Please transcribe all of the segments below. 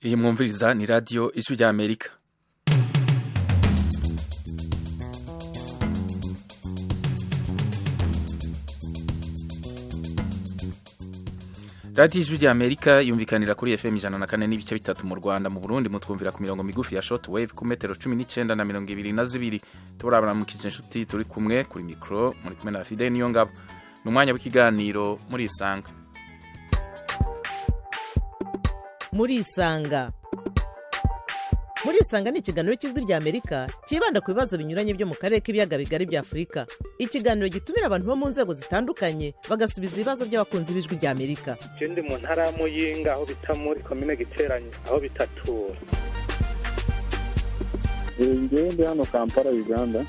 iyi mwumviriza ni radiyo ijwi rya Amerika. radiyo ijwi rya Amerika yumvikanira kuri FM 104.3 mu Rwanda. Mu Burundi mutwumvira ku mirongo migufi ya shortwave ku metero 19 na 22. Turabana mu kije inshuti turi kumwe kuri micro muri kumwe na Fidel Niyongabo. Numwanya w'ikiganiro muri Isanga. Muri Isanga ni ikiganiro cy'ijwi rya Amerika kibanda ku bibazo binyuranye byo mu karere k'ibiyaga bigari bya Afurika. Ikiganiro gitumira abantu bo mu nzego zitandukanye bagasubiza ibibazo by'abakunzi b'ijwi rya Amerika. Ndi mu ntara ya Muyinga aho bita muri commune Giteranyi aho bitatura. Ndi hano Kampala Uganda.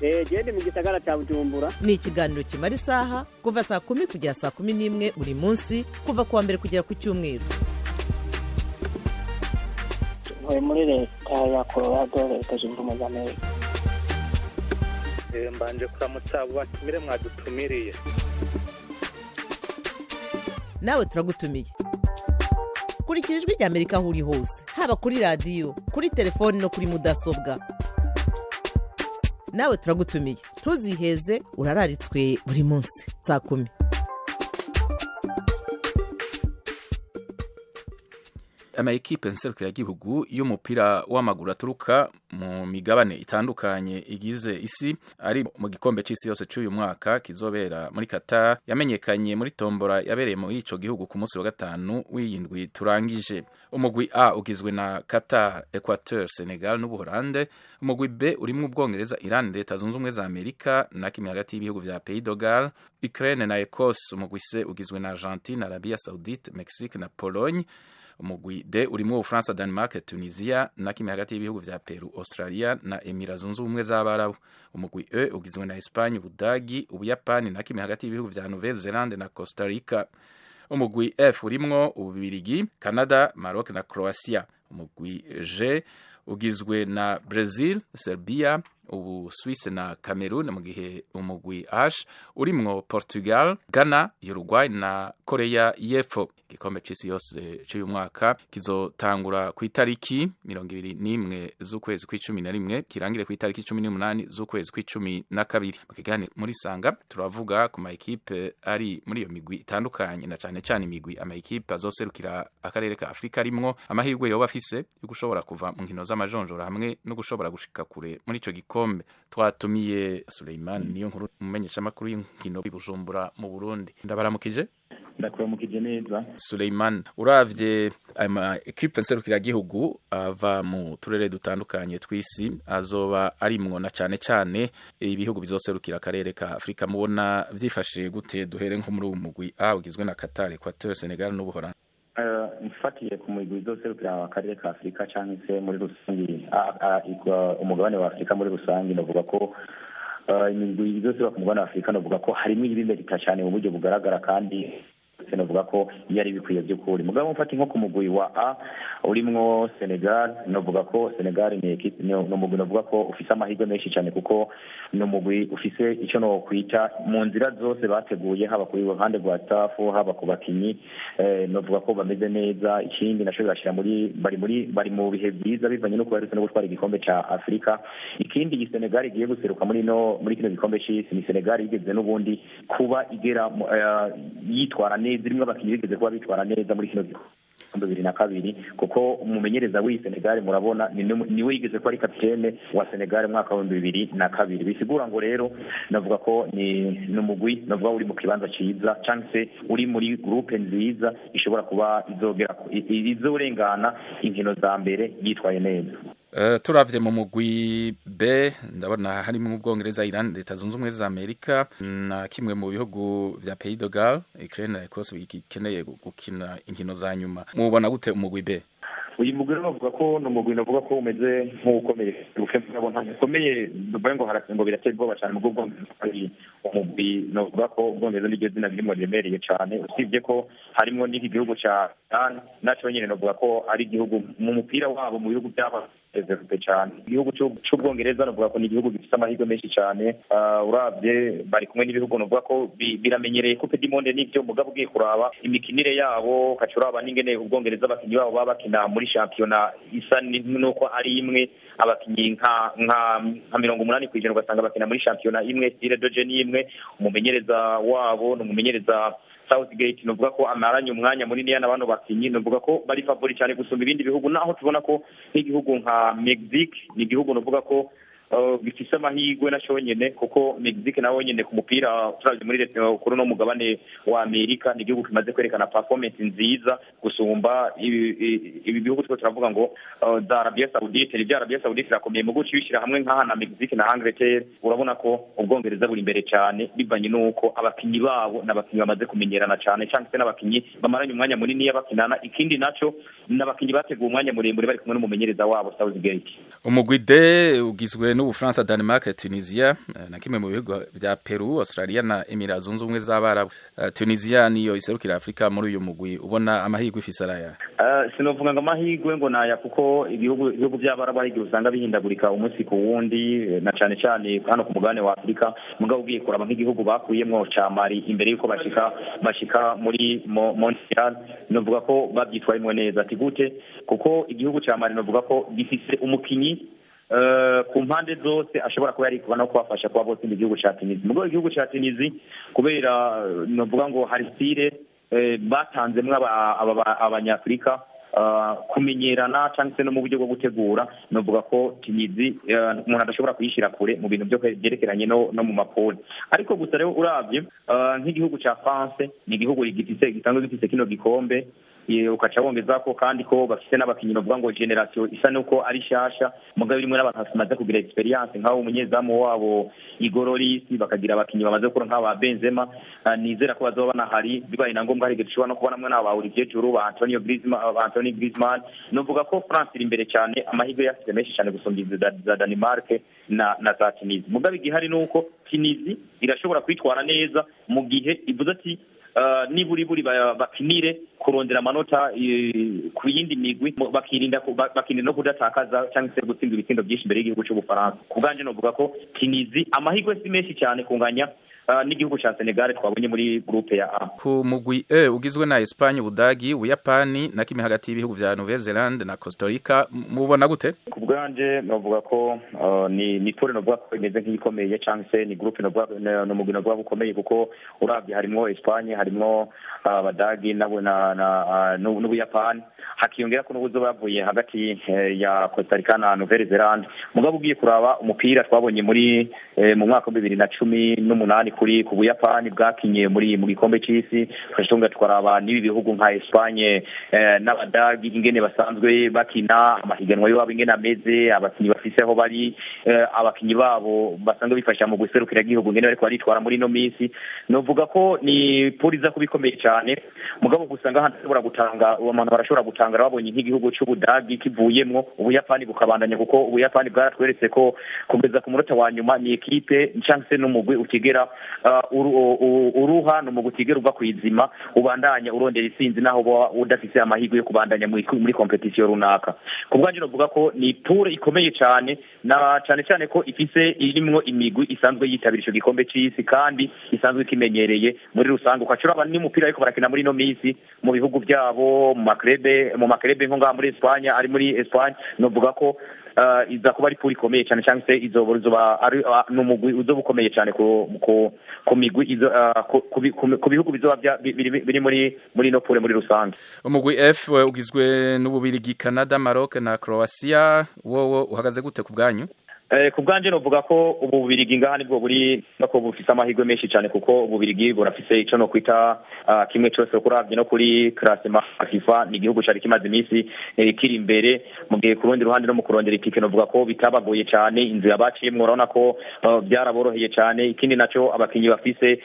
Ndi mu gisagara cya Bujumbura. Ni ikiganiro kimara isaha kuva saa 10 kugera saa 11 buri munsi kuva kuwa mbere kugera ku cyumweru. Muri leta ya Colorado leta zunze ubumwe za Amerika. Mbanje kuramutsa abo batumire mwadutumiriye. Nawe turagutumiye. Kurikira ijwi rya Amerika aho uri hose, haba kuri radio, kuri telefone no kuri mudasobwa. Nawe turagutumiye. Ntuziheze, urararitswe buri munsi saa 10. Amayikipe nserukiragihugu y'umupira w'amaguru aturuka mu migabane itandukanye igize isi ari mu gikombe c'isi yose c'uyu mwaka kizobera muri Qatar yamenyekanye muri tombora yabereye muri ico gihugu ku munsi wa gatanu w'iyindwi turangije. Umugwi A ugizwe na Qatar, Equateur, Senegal n'Ubuholande. Umugwi B urimwo Ubwongereza, Iran, Leta Zunze Ubumwe za Amerika na kimwe hagati y'ibihugu vya Pays de Galles, Ukraine na Ecosse. Umugwi C ugizwe na Argentine, Arabia Saoudite, Mexique na Pologne. Umugwi D urimo Ufaransa, Denmark, Tunisia na kimwe hagati y'ibihugu vya Peru, Australia na Emirates Zunze Ubumwe z'Abarabu. Umugwi E ugizwe na Espagne, Ubudagi, Ubuyapani na kimwe hagati y'ibihugu vya Nouvelle-Zélande na Costa Rica. Umugwi F urimo Ububirigi, Canada, Maroc na Croatia. Umugwi G ugizwe na Brazil, Serbia, Ubusuwisi na Cameroon, mu gihe umugwi H urimwo Portugal, Ghana, Uruguay na Korea y'Epfo. Igikombe c'isi yose c'uyu mwaka kizotangura ku itariki 21 z'ukwezi kw'icumi kirangire ku itariki 18 z'ukwezi kw'icumi na kabiri. Mu kiganiro muri Sanga turavuga ku mayikipe ari muri iyo migwi itandukanye na cane imigwi amayikipe azoserukira akarere ka Afrika rimwo amahirwe yoba afise yo gushobora kuva mu nkino z'amajonjora hamwe no gushobora gushika kure muri ico gikombe. Twatumiye Suleiman niyo nkuru umumenyesha makuru y'inkino i Bujumbura mu Burundi. Ndabaramukije. Ndakuramukije neza. Suleiman, uravye ama equipe nserukiragihugu ava mu turere dutandukanye tw'isi azoba arimwo na cane ibihugu bizoserukira akarere ka Afrika, mubona vyifashe gute? Duhere nko muri umugwi A ugizwe na Qatar, Equateur, Senegal n'Ubuholandi. Mfatiye ku mugwi uzoserukira akarere ka Afrika canke se muri rusangi umugabane wa Afrika muri rusangi, novuga ko imigwi izoserukira ku mugabane wa Afrika novuga ko harimo ibimerika cyane mu buryo bugaragara kandi novuga ko yari bikwiye by'ukuri. Mugabo mfati nko ku mugwi wa A urimwo Senegal, novuga ko Senegal ni equipe no mugwi novuga ko ufise amahirwe menshi cyane kuko no mugwi ufise ico no kwita mu nzira zose bateguye, haba kuri ruhande rwa staff haba ku bakinyi, novuga ko bameze neza. Ikindi nasho birashira bari mu bihe byiza bivanye no kuba no gutwara igikombe ca Afrika. Ikindi Senegal igiye guseruka muri kino gikombe c'isi, ni Senegal igeze n'ubundi kuba igera yitwara neza, rimwe abakinyi bigeze kuba bitwara neza muri kino gikombe 2002 kuko umumenyereza w'i Senegal murabona niwe yigeze ko ari kapitene wa Senegal mu mwaka wa 2002. Bisigura ngo rero navuga ko ni numugwi navuga uri mu kibanza ciza chance uri muri groupe nziza ishobora kuba izorengana inkino za mbere yitwaye neza. Turavye mu mugwi B ndabona harimo Ubwongereza, Iran, Leta Zunze Ubumwe za Amerika na kimwe mu bihugu vya Pays de Galles, Ukraine na Ecosse bikeneye gukina inkino za nyuma. Mubona gute umugwi B? Uyu mugwi navuga ko no mugwi navuga ko umeze nk'ukomeye, ukomeye dubaye ngo harasengo birateye ubwoba cyane mu bwo umugwi navuga ko Ubwongereza n'iryo zina ririmo riremereye cyane, usibye ko harimo n'iki gihugu ca Iran naco nyene navuga ko ari igihugu mu mupira wabo mu bihugu by'aba develope cyane. Igihugu cy'Ubwongereza novuga ko ni igihugu gifite amahirwe menshi cyane, uravye bari kumwe n'ibihugu novuga ko biramenyereye Coupe du Monde n'ivyo mugabo ugiye kuraba imikinire yabo kacuraba n'ingene Ubwongereza abakinyi babo baba bakina muri championnat isa nuko ari imwe, abakinyi nka 80% ugasanga bakina muri championnat imwe, style de jeu imwe, umumenyereza wabo n'umumenyereza Southgate novuga ko amaranye umwanya munini yana abantu bakinyi, novuga ko bari favori cyane gusumba ibindi bihugu, naho tubona ko nk'igihugu nka Mexique ni igihugu novuga ko gifise amahirwe naco nyene, kuko Mexique nawo nyene ku mupira turavye muri kuri no mugabane wa Amerika ni igihugu kimaze kwerekana performance nziza gusumba ibi bihugu two turavuga ngo za Arabia Saudite. Ni Arabia Saudite irakomeye mu guci bishira hamwe nka na Mexique na Angleterre, urabona ko Ubwongereza buri imbere cyane bivanye nuko abakinyi babo n'abakinyi bamaze kumenyerana cyane, cyangwa se n'abakinyi bamaranye umwanya munini y'abakinana. Ikindi naco n'abakinyi bateguye umwanya muremure bari kumwe n'umumenyereza wabo Southgate. Umugwi D ugizwe n'Ubufaransa, Denmark, Tunisia na kimwe mu bihugu vya Peru, Australia na Emirates Zunze Ubumwe z'Abarabu. Tunisia niyo iserukira Afrika muri uyu mugwi, ubona amahirwe ifise araya? Sinovuga ngo amahirwe ngo naya, kuko ibihugu by'Abarabu ari usanga bihindagurika umunsi ku wundi, na cyane cyane hano ku mugabane wa Afrika. Mugabo ugiye kuraba nk'igihugu bakuyemwo ca Mali imbere yuko bashika muri Montreal, novuga ko babyitwayemwo neza. Ati gute? Kuko igihugu ca Mali novuga ko gifise umukinyi ku mpande zose ashobora kuba yarikuba no kubafasha kuba bose mu gihugu ca Tunisia. Mugabo igihugu ca Tunisia kubera novuga ngo hari style batanzemwe abanyafrika kumenyerana cyangwa se no mu buryo bwo gutegura, novuga ko Tunisia umuntu adashobora kuyishira kure mu bintu byo byerekeranye no mu mapoli. Ariko gusa rero uravye nk'igihugu ca France ni igihugu gitanzwe gifise kino gikombe, ukaca wongeza ko kandi ko bafite n'abakinyi novuga ngo generation isa nuko ari shasha, mugabo irimo n'abantu bamaze kugira experience nk'aho umunyezamu wabo Igorori, bakagira abakinyi bamaze gukora nk'aba Benzema. Nizera ko bazoba banahari, bibaye na ngombwa hari gishobora no kubona mwe n'aba Olivier Giroud, ba Anthony Griezmann. Novuga ko France iri imbere cyane, amahirwe yafite menshi cyane gusumba za Denmark na za Tunisia. Mugabo igihari nuko Tunisia irashobora kwitwara neza mu gihe ivuze ati niburi bakinire kurondera amanota ku yindi migwi, bakirinda no kudatakaza cyangwa se gutsinda ibitsindo byinshi imbere y'igihugu cy'Ubufaransa. Kubganje novuga ko Tunisia amahirwe si menshi cyane kunganya n'igihugu cya Senegal twabonye muri groupe ya A. Ku mugwi E ugizwe na Espagne, Ubudagi, Ubuyapani na kimwe hagati y'ibihugu vya Nouvelle-Zélande na Costa Rica, mubona gute? Kubganje novuga ko ni tore novuga ko imeze nk'ikomeye, cyangwa se ni groupe novuga no mugwi novuga ukomeye, kuko uravye harimo Espagne, harimo Abadagi nabo n'Ubuyapani, hakiyongera ko n'ubuzo bavuye hagati ya Costa Rica na Nouvelle-Zélande. Mugabo ugiye kuraba umupira twabonye muri mu mwaka wa 2018 kuri ku Buyapani bwakinye mu gikombe cy'isi, twashonga twaraba nibi bihugu nka Espagne n'Abadagi ingene basanzwe bakina, amahiganwa yabo ingene ameze, abakinyi bafiseho bari abakinyi babo basanzwe bifasha mu guserukira igihugu ingene bariko baritwara muri no minsi. Novuga ko ni poliza kubikomeye cyane, mugabo gusanga hashobora gutanga abantu barashobora gutangara babonye nk'igihugu cy'Ubudagi kivuyemwo Ubuyapani bukabandanya, kuko Ubuyapani bwaratweretse ko kugeza ku munota wa nyuma ni ekipe cyangwa se n'umugwi utigera uruha no mu gutigera uva kwizima, ubandanya urondera isinzi naho udafise amahirwe yo kubandanya muri competition runaka. Kubganje novuga ko ni tour ikomeye cyane, na cyane ko ifise irimwo imigwi isanzwe yitabira ico gikombe cy'isi kandi isanzwe kimenyereye muri rusange. Ukacuraba n'umupira ariko barakina muri no misi mu bihugu byabo mu makrebe nko ngaha muri Espagne, ari muri Espagne. Novuga ko iza kuba ari puri ikomeye cyane, cyangwa se izoba ari n'umugwi uzoba ukomeye cyane ku migwi ku bihugu bizoba biri muri no pure muri rusange. Umugwi F ugizwe n'Ububirigi, Canada, Maroc na Croatia, wowe uhagaze gute ku bwanyu? Kubganje novuga ko Ububirigi ngaha nibwo buri nako bufise amahirwe menshi cyane, kuko Ububirigi burafise ico no kwita kimwe cyose kuravye no kuri classement FIFA. Ni igihugu cyari kimaze iminsi kiri imbere, mu gihe ku rundi ruhande no mu kurondera itike novuga ko bitabagoye cyane, inzira baciyemwo urabona ko byaraboroheye cyane. Ikindi naco abakinyi bafise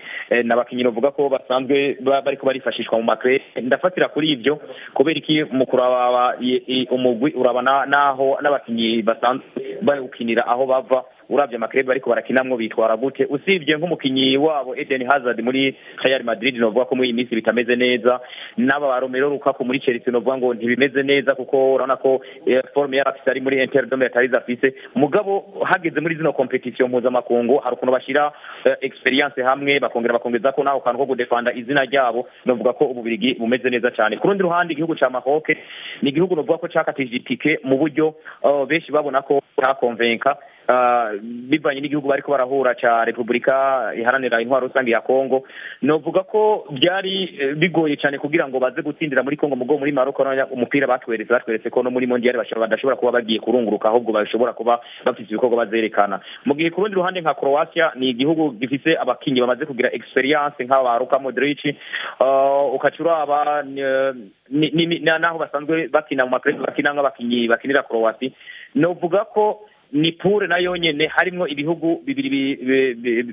n'abakinyi novuga ko basanzwe bariko barifashishwa mu makre. Ndafatira kuri ivyo kubera iki mu kuraba umugwi urabana naho n'abakinyi basanzwe bari ukinira aho bava, uravye amakrebe ariko barakinamwo bitwara gute, usibye nk'umukinyi wabo Eden Hazard muri Real Madrid novuga ko muri iyi minsi bitameze neza, n'aba ba Romelu Lukaku muri Chelsea novuga ngo ntibimeze neza kuko urabona ko forme yarafise ari muri Inter de Milan afise, mugabo hageze muri zino competition mpuzamakungu hari ukuntu bashira experience hamwe bakongeza ko naho kantu ko gudefanda izina ryabo, novuga ko ububirigi bumeze neza cyane. Ku rundi ruhande igihugu ca Maroc ni igihugu novuga ko cakatije itike mu buryo benshi babona ko cyakonvenka bivanye n'igihugu bariko barahura ca Republika iharanira intwaro rusange ya Kongo. Novuga ko byari bigoye cyane kugira ngo baze gutsindira muri Kongo, mugo muri Maroc umupira batweretse ko no muri mondial badashobora kuba bagiye kurunguruka, ahubwo bashobora kuba bafite ibikorwa bazerekana. Mu gihe ku rundi ruhande nka Croatia ni igihugu gifise abakinyi bamaze kugira experience nk'aba Luka Modric, ukacuraba naho basanzwe bakina mu makrebe bakina nk'abakinyi bakinira Croatia. Novuga ko ni pure nayo nyene harimwo ibihugu bibiri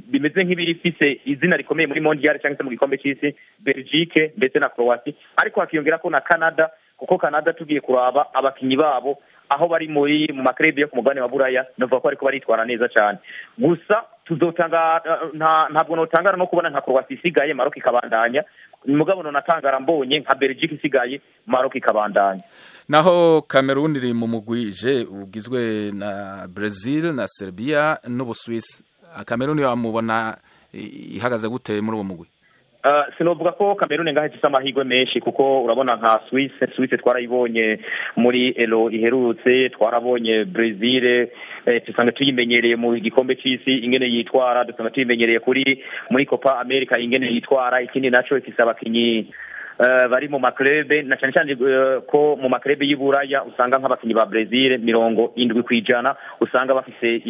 bimeze nk'ibiri fise izina rikomeye muri mondial cyangwa mu gikombe cy'isi, Belgique ndetse na Croatia, ariko hakiyongera ko na Canada, kuko Canada tugiye kuraba abakinyi babo aho bari mu makrebe yo ku mugabane wa Buraya, novuga ko ariko baritwara neza cyane. Gusa tuzotanga ntabwo notangara no kubona nka Croatia isigaye Maroc ikabandanya, mugabo nonatangara mbonye nka Belgique isigaye Maroc ikabandanya. Naho Cameroon iri mu mugwije ugizwe na Brazil na Serbia n'Ubuswisi. Cameroon yamubona ihagaze gute muri uwo mugwi? Sinovuga ko Cameroon ngaho ifise amahirwe menshi, kuko urabona nka Suisse twarayibonye muri Elo iherutse, twarabonye Brazil tusanga tuyimenyereye mu gikombe cy'isi ingene yitwara, dusanga tuyimenyereye muri Copa America ingene yitwara. Ikindi naco ifise abakinyi bari mu maklebe na cyane cyane ko mu maklebe y'Iburaya usanga nk'abakinyi ba Brazil 70% usanga bafise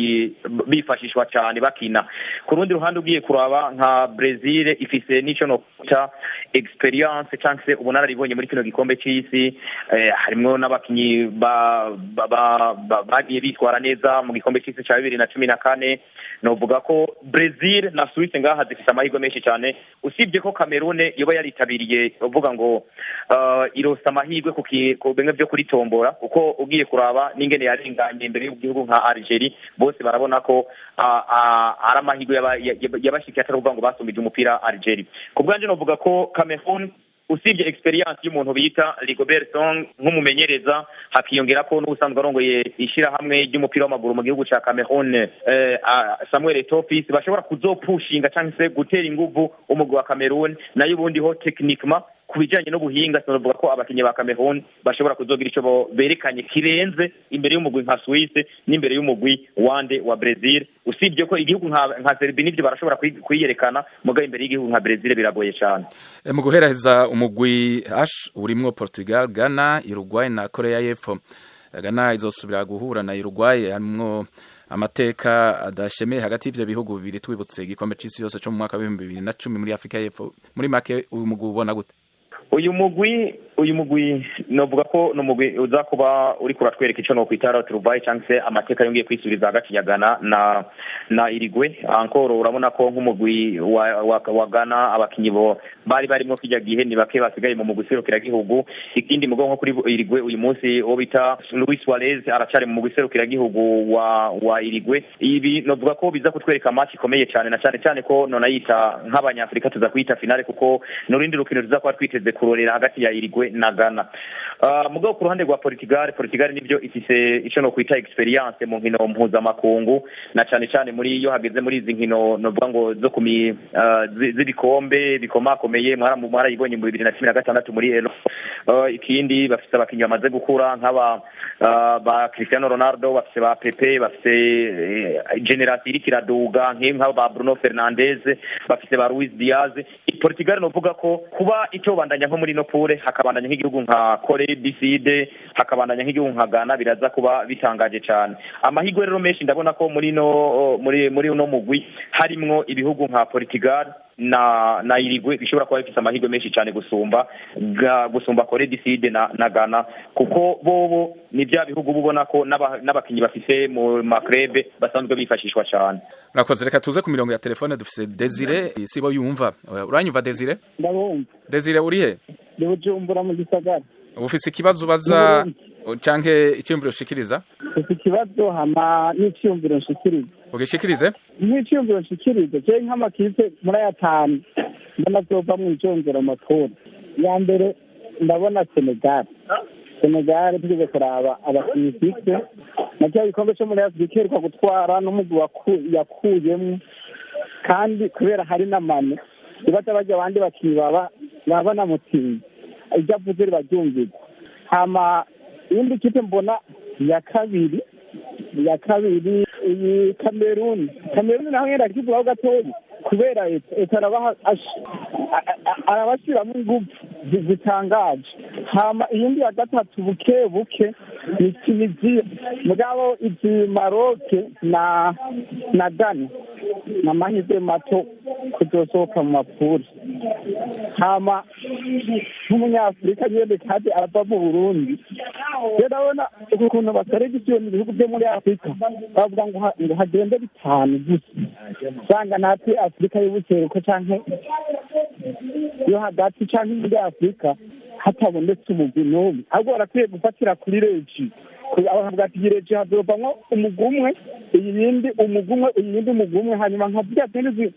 bifashishwa cyane bakina. Ku rundi ruhande ugiye kuraba nka Brazil ifise nico no ta experience chance ubunararibonye muri kino gikombe cy'isi, harimo n'abakinyi bagiye bitwara neza mu gikombe cy'isi cya 2014. Novuga ko Brazil na Suisse ngaha zifise amahirwe menshi cyane, usibye ko Cameroon yoba yaritabiriye uvuga ngo irosa amahirwe ku bimwe byo kuri tombora, kuko ugiye kuraba n'ingene yarenganye imbere y'igihugu nka Algeria, bose barabona ko ari amahirwe yabashikiye atari kuvuga ngo basumije umupira Algeria. Ku bwanje novuga ko Cameroon usibye experience y'umuntu bita Rigobert Song nk'umumenyereza, hakiyongera ko n'ubusanzwe arongoye ishirahamwe ry'umupira w'amaguru mu gihugu ca Cameroon Samuel Eto'o bashobora kuzopushinga cyangwa se gutera inguvu umugwi wa Cameroon, nayo ubundi ho techniquement kubijanye no buhinga sinavuga ko abakinyi ba Cameroon bashobora kuzogira ico berekanye kirenze imbere y'umugwi nka Suisse n'imbere y'umugwi wande wa Brazil. Usibye ko igihugu nka Serbia nivyo barashobora kuyiyerekana, muga imbere y'igihugu nka Brazil biragoye cyane. Mu guhereza umugwi H urimwo Portugal, Ghana, Uruguay na Korea y'Epfo. Ghana izosubira guhura na Uruguay, harimwo amateka adashemeye hagati y'ivyo bihugu bibiri. Twibutse igikombe c'isi yose cyo mu mwaka wa 2010 muri Afrika y'Epfo. Muri make uyu mugwi ubona gute? Uyu mugwi novuga ko no mugwi uza kuba uri kuratwereka ico no kwitara Uruguay cyangwa se amateka yongeye kwisubiza hagati ya Ghana na Uruguay. Encore urabona ko nk'umugwi wa Ghana abakinyi bo barimo kijya gihe ni bake basigaye mu mugwi serukira gihugu. Ikindi mugo nko kuri Uruguay uyu munsi wo bita Luis Suarez aracari mu mugwi serukira gihugu wa Uruguay. Ibi novuga ko biza kutwereka match ikomeye cyane, na cyane ko nona yita nk'abanyafrika tuza kwita finale, kuko no rindi rukino ruza kwa twiteze kurorera hagati ya Uruguay na Ghana. Mugabo ku ruhande rwa Portugal nibyo ifise ico no kwita experience mu nkino mpuzamakungu, na cyane muri iyo hageze muri izi nkino novuga ngo zo kumi z'ibikombe bikomakomeye mwarayibonye mu 2016 muri Elo. Ikindi bafise abakinyi bamaze gukura nk'aba ba Cristiano Ronaldo, bafise ba Pepe, bafise generation iri kiraduga nk'aba ba Bruno Fernandes, bafise ba Luis Diaz. Portugal novuga ko kuba icyo bandanya nko muri no pure hakabandanya nk'igihugu nka Korea du Sud, hakabandanya nk'igihugu nka Ghana, biraza kuba bitangaje cyane. Amahirwe rero menshi ndabona ko muri no mugwi harimwo ibihugu nka Portugal na Uruguay bishobora kuba bifite amahirwe menshi cyane gusumba Korea du Sud na Ghana, kuko bobo ni bya bihugu bubona ko n'abakinyi bafise mu makrebe basanzwe bifashishwa cyane. Murakoze, reka tuze ku mirongo ya telefone dufise Desire sibo yumva. Uranyumva Desire? Ndabumva. Desire urihe? Ndi Bujumbura mu gisagara. ufise ikibazo ubaza canke icyumviro ushikiriza? ufise ikibazo hama n'icyumviro nshikiriza. Ugishikirize? N'icyumviro nshikiriza je nk'amakipe muri ayatanu mbona azova mu ijonjora amatora. Ya mbere ndabona Senegal tugeze kuraba abakinyi ifise na cya gikombe cyo muri Afrika iheruka gutwara n'umugwi yakuyemo, kandi kubera hari n'amane ibata bajya abandi bakinyi baba namutsinze ijya avuze baryumvirwa. Hama iyindi kipe mbona ya kabiri iyi Cameroon naho yenda kivugaho gatoya kubera arabashyiramo ingufu zitangaje. Hama iyindi ya gatatu buke ni Tunisia, mugabo izi Maroc na Ghana n'amahirwe mato kuzosohoka mu mapuri. Hama nk'umunyafurika nyene kandi ava mu Burundi, ndabona ukuntu baseregisiyo mu bihugu byo muri Afrika bavuga ngo hagende bitanu gusa, usanga natwe Afrika y'ubuseruko canke yo hagati canke muri Afrika hatabonetse umugwi n'umwe, ahubwo barakwiye gufatira kuri regi. Abavuga ati regi hazovamwo umugwi umwe, iyindi umugwi umwe, hanyuma nka ziriya zindi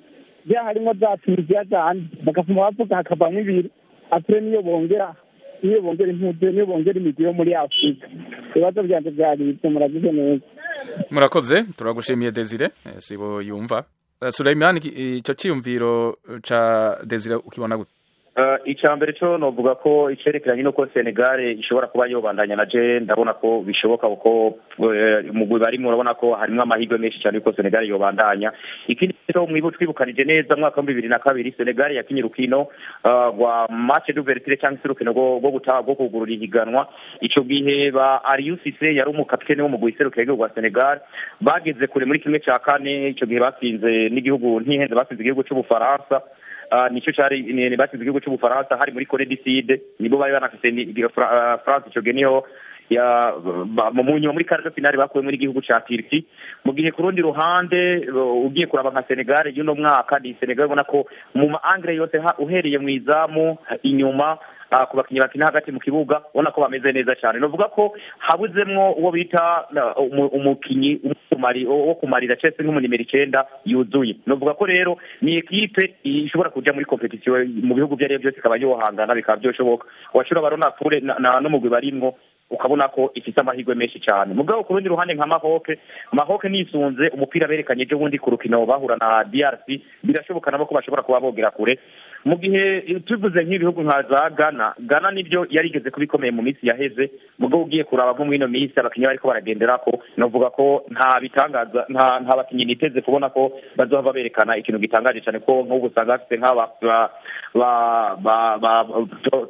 harimwo za Tunisia zandi bakavuma bavuga hakavamwo ibiri apre niyo bongera impuzu, niyo bongera imigwi yo muri Afrika. Ibibazo vyanje vyari ivyo, muragize neza. Murakoze, turagushimiye Desire sibo yumva. Suleiman, ico ciyumviro ca Desire ukibona gute? Icambere cyo novuga ko icerekeranye nuko Senegal ishobora kuba yobandanya naje ndabona ko bishoboka kuko umugwi barimo urabona ko harimo amahirwe menshi cyane yuko Senegal yobandanya. Ikindi cyo twibukanije neza mwaka wa 2002 Senegal yakinye urukino rwa match d'ouverture cyangwa se urukino rwo kugurura ihiganwa. Ico gihe ba Aliou Cissé yari umukapiteni wo mugwi serukira rwa Senegal, bageze kure muri kimwe cya kane. Ico gihe batsinze n'igihugu ntihenze, batsinze igihugu cy'Ubufaransa. Nico cyari basize igihugu cy'Ubufaransa hari muri Corée du Sud, nibo bari banafise France. Ico gihe niho mu muri quart de finale bakuye muri igihugu cya Turkey. Mu gihe ku rundi ruhande ugiye kuraba nka Senegal y'uno mwaka, ni Senegal ubona ko mu angle yose uhereye mu izamu inyuma ku bakinyi bakina hagati mu kibuga ubona ko bameze neza cyane. Novuga ko habuzemwo uwo bita umukinyi wo kumarira Chelsea nk'umu nimero 9 yuzuye. Novuga ko rero ni equipe ishobora kuja muri competition mu bihugu byari byose ikaba yohangana bikaba byoshoboka. Washura barona kure no mugwi barimwo ukabona ko ifite amahirwe menshi cyane. Mugabo ku rundi ruhande nka Maroc nisunze umupira berekanye ejo bundi ku rukino bahura na DRC, birashoboka nabo ko bashobora kuba bogera kure. Mu gihe tuvuze nk'ibihugu nka za Ghana nibyo yarigeze kubikomeye mu minsi yaheze, mugabo ugiye kuraba nko mwino minsi abakinyi bariko baragenderako, novuga ko nta bitangaza nta bakinyi niteze kubona ko bazohava berekana ikintu gitangaje cyane, ko nk'ubu usanga bafite nk'aba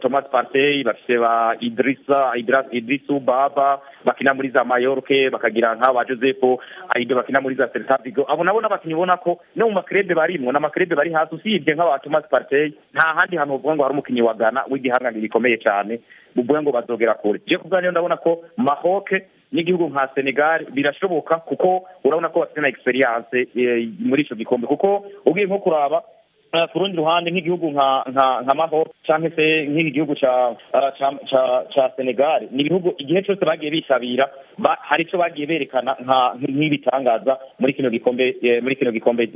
Thomas Partey, bafite ba Idrissou Baba bakina muri za Mallorca, bakagira nk'aba Joseph Aido bakina muri za Celta Vigo. Abo nabo n'abakinyi ubona ko no mu makrebe barimwo n'amakrebe bari hasi, usibye nk'aba Thomas Partey nta handi hantu uvuga ngo hari umukinyi wa Ghana w'igihangano gikomeye cyane buvuga ngo bazogera kure. Je kubwanyo ndabona ko Maroc n'igihugu nka Senegal birashoboka, kuko urabona ko bafite na experience muri ico gikombe, kuko ugiye nko kuraba ku rundi ruhande nk'igihugu nka Maroc cyangwa se nk'igihugu ca Senegal, ni ibihugu igihe cyose bagiye bisabira hari icyo bagiye berekana nk'ibitangaza muri kino gikombe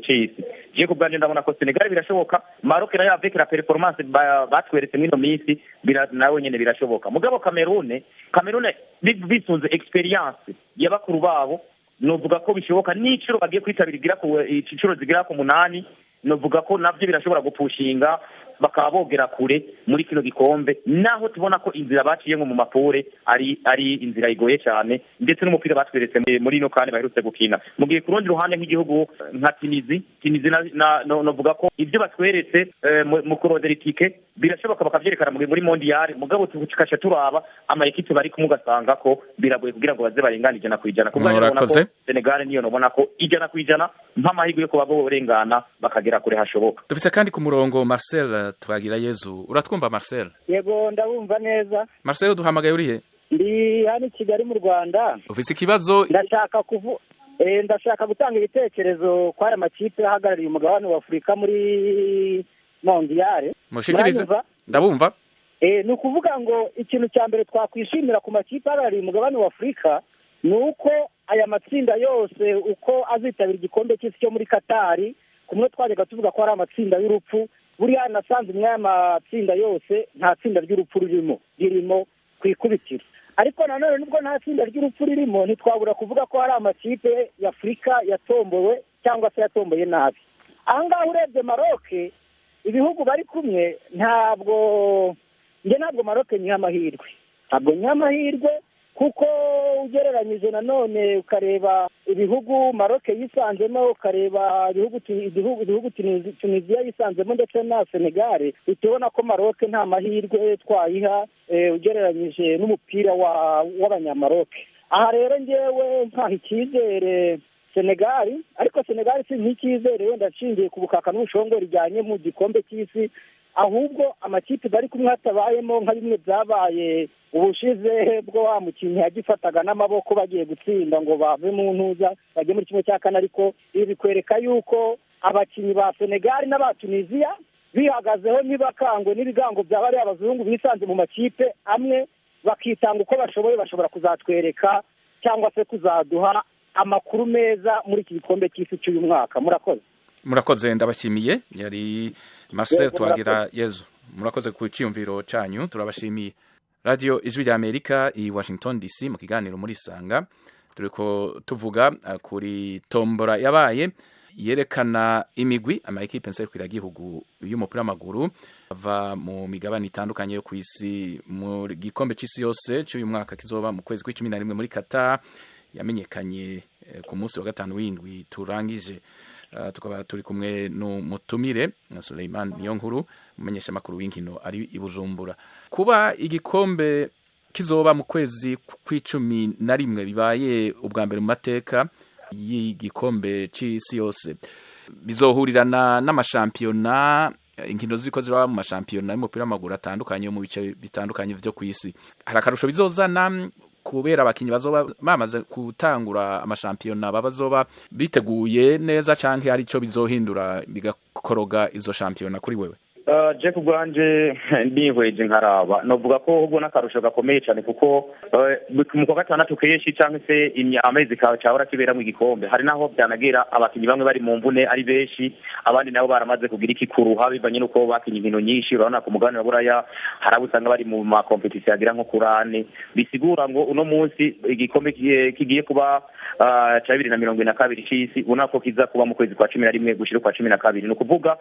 c'isi. Je kubwanyo ndabona ko Senegal birashoboka, Maroc nayo avec la performance batweretse mwino minsi nawe nyene birashoboka. Mugabo Cameroon bisunze experience y'abakuru babo, novuga ko bishoboka n'iciro bagiye kwitabira iciro zigira ku 8, novuga ko navyo birashobora gupushinga bakaba bogera kure muri kino gikombe, naho tubona ko inzira baciye mu mapure ari inzira igoye cyane, ndetse n'umupira batweretse muri no kandi baherutse gukina. Mu gihe ku rundi ruhande nk'igihugu nka Tunisia novuga ko ibyo batweretse mu kurodera itike birashoboka bakavyerekana muri mondial, mugabo tukasha turaba ama equipe bari kumugasanga ko biragoye kugira ngo baze barenganije na kwijana. Kubwo rero ko Senegal niyo nobona ko ijana kwijana nk'amahirwe yo kuba bo borengana bakagera kure hashoboka. Dufise kandi ku murongo Marcel Twagirayezu. Uratwumva Marcel? Yego ndabumva neza. Marcel duhamagaye urihe? Ndi hano Kigali mu Rwanda. Ufise ikibazo? Ndashaka gutanga ibitekerezo kwa aya makipe ahagarariye umugabane wa Afrika muri mondial. Mushikirize. Ndabumva. ni ukuvuga ngo ikintu cya mbere twakwishimira ku makipe ahagarariye umugabane wa Afurika ni uko aya matsinda yose uko azitabira igikombe cy'isi cyo muri Katari, kumwe twajyaga tuvuga ko ari amatsinda y'urupfu, buriya nasanze imwe y'amatsinda yose nta tsinda ry'urupfu ririmo ku ikubitiro. Ariko nanone nubwo nta tsinda ry'urupfu ririmo, ntitwabura kuvuga ko hari amakipe y'Afurika yatombowe cyangwa se yatomboye nabi. Aha ngaha urebye Maroc, ibihugu bari kumwe, ntabwo Maroc nyiha amahirwe, kuko ugereranyije nanone ukareba ibihugu Maroc yisanzemo, ukareba ibihugu Tunisia yisanzemo ndetse na Senegal, utubona ko Maroc nta mahirwe twayiha ugereranyije n'umupira w'abanyamaroc. Aha rero ngewe nkaha icyizere Senegal, ariko Senegal si nk'icyizere wenda nshingiye ku bukaka n'ubushongore rijyanye mu gikombe cy'isi, ahubwo amakipe bari kumwe hatabayemo nka bimwe byabaye ubushize bwo wa mukinnyi yagifataga n'amaboko bagiye gutsinda ngo bave mu ntuza bajye muri kimwe cya kane. Ariko ibi bikwereka yuko abakinnyi ba Senegal n'aba Tunisia bihagazeho ntibakangwe n'ibigango byaba ari abazungu bisanze mu makipe amwe, bakitanga uko bashoboye, bashobora kuzatwereka cyangwa se kuzaduha amakuru meza muri iki gikombe cy'isi cy'uyu mwaka. Murakoze, ndabashimiye. Yari Marcel Twagira Yezu. Murakoze ku cyiyumviro cyanyu, turabashimiye. Radio Ijwi rya Amerika i Washington DC, mu kiganiro muri Sanga turiko tuvuga kuri tombora yabaye yerekana imigwi amakipe nserukiragihugu y'umupira w'amaguru ava mu migabane itandukanye yo ku isi mu gikombe cy'isi yose cy'uyu mwaka kizoba mu kwezi kwa 11 muri Qatar, yamenyekanye ku munsi wa gatanu w'indwi turangije. Tukaba turi kumwe n'umutumire na Suleiman Niyonkuru, umumenyesha makuru w'inkino ari i Bujumbura. Kuba igikombe kizoba mu kwezi kwa 11 bibaye ubwa mbere mu mateka y'igikombe cy'isi yose, bizohurirana n'amashampiyona, inkino ziko ziraba mu mashampiyona y'umupira w'amaguru atandukanye mu bice bitandukanye byo ku isi. Hari akarusho bizozana kubera abakinyi bazoba bamaze gutangura amashampiyona, bazoba biteguye neza canke hari ico bizohindura bigakoroga izo shampiyona kuri wewe? Jack Gwanje ndihweje nkaraba novuga ko ubwo nakarusho gakomeye cyane, kuko mu kwa gatandatu keshi cyangwa se amezi cyahora kibera mu gikombe, hari naho byanagera abakinyi bamwe bari mu mvune ari benshi, abandi nabo baramaze kugira ikikuruha bivanye nuko bakinyi ibintu nyinshi. Urabona ku mugabane wa Buraya harabusanga bari mu ma competition yagira nko kurane, bisigura ngo uno munsi igikombe kigiye kuba cya 2022 cy'isi unako kiza kuba mu kwezi kwa 11 gushira kwa 12. No kuvuga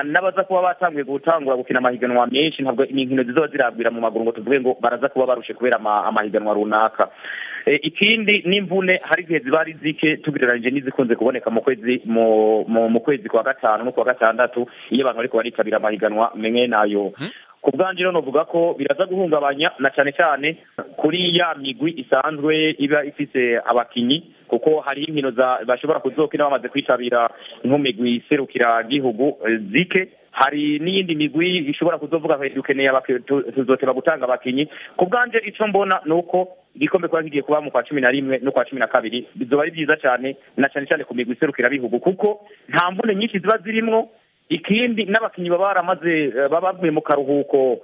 nabaza kuba batangiye gutangura gukina amahiganwa menshi, ntabwo inkino zizoba zirabwira mu maguru ngo tuvuge ngo baraza kuba barushe kubera amahiganwa runaka. Ikindi n'imvune hari gihe zibari zike tugereranyije n'izikunze kuboneka mu kwezi kwa gatanu no kwa gatandatu iyo abantu bariko baritabira amahiganwa menye nayo. Ku bwanje rero novuga ko biraza guhungabanya na cyane cyane kuri ya migwi isanzwe iba ifise abakinyi, kuko hari inkino bashobora kuzokina bamaze kwitabira nk'umigwi serukira gihugu zike. Hari n'iyindi migwi ishobora kuzovuga ko dukeneye tuzoteba gutanga abakinyi. Ku bwanje ico mbona nuko igikombe kwa kigiye kuba mu kwa 11 no kwa 12 bizoba ari byiza cyane, na cyane cyane ku migwi serukira bihugu, kuko nta mvune nyinshi ziba zirimwo. Ikindi n'abakinyi babaramaze babavuye mu karuhuko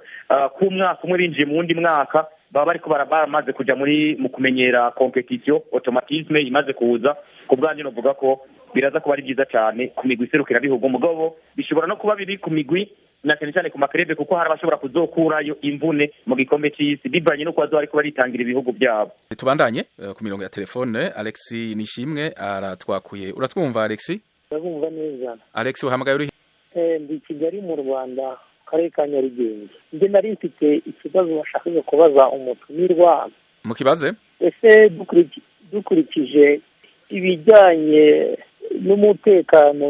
ku mwaka umwe binjiye mu wundi mwaka, baba bariko baramaze kuja mu kumenyera competition, automatisme imaze kuza. Ku bwanje novuga ko biraza kuba ari byiza cyane ku migwi serukira bihugu, mugabo bishobora no kuba bibi ku migwi na cyane cyane ku makrebe, kuko hari abashobora kuzokurayo imvune mu gikombe cy'isi bivanye no kwazo ariko baritangira ibihugu byabo. Tubandanye ku mirongo ya telefone. Alex Nishimwe aratwakuye. Uratwumva Alex? Ndabumva neza. Alex uhamagaye uri ndi Kigali mu Rwanda, karere ka Nyarugenge. Nge nari mfite ikibazo bashakaga kubaza umutumirwa. Mu kibaze? Ese dukurikije ibijyanye n'umutekano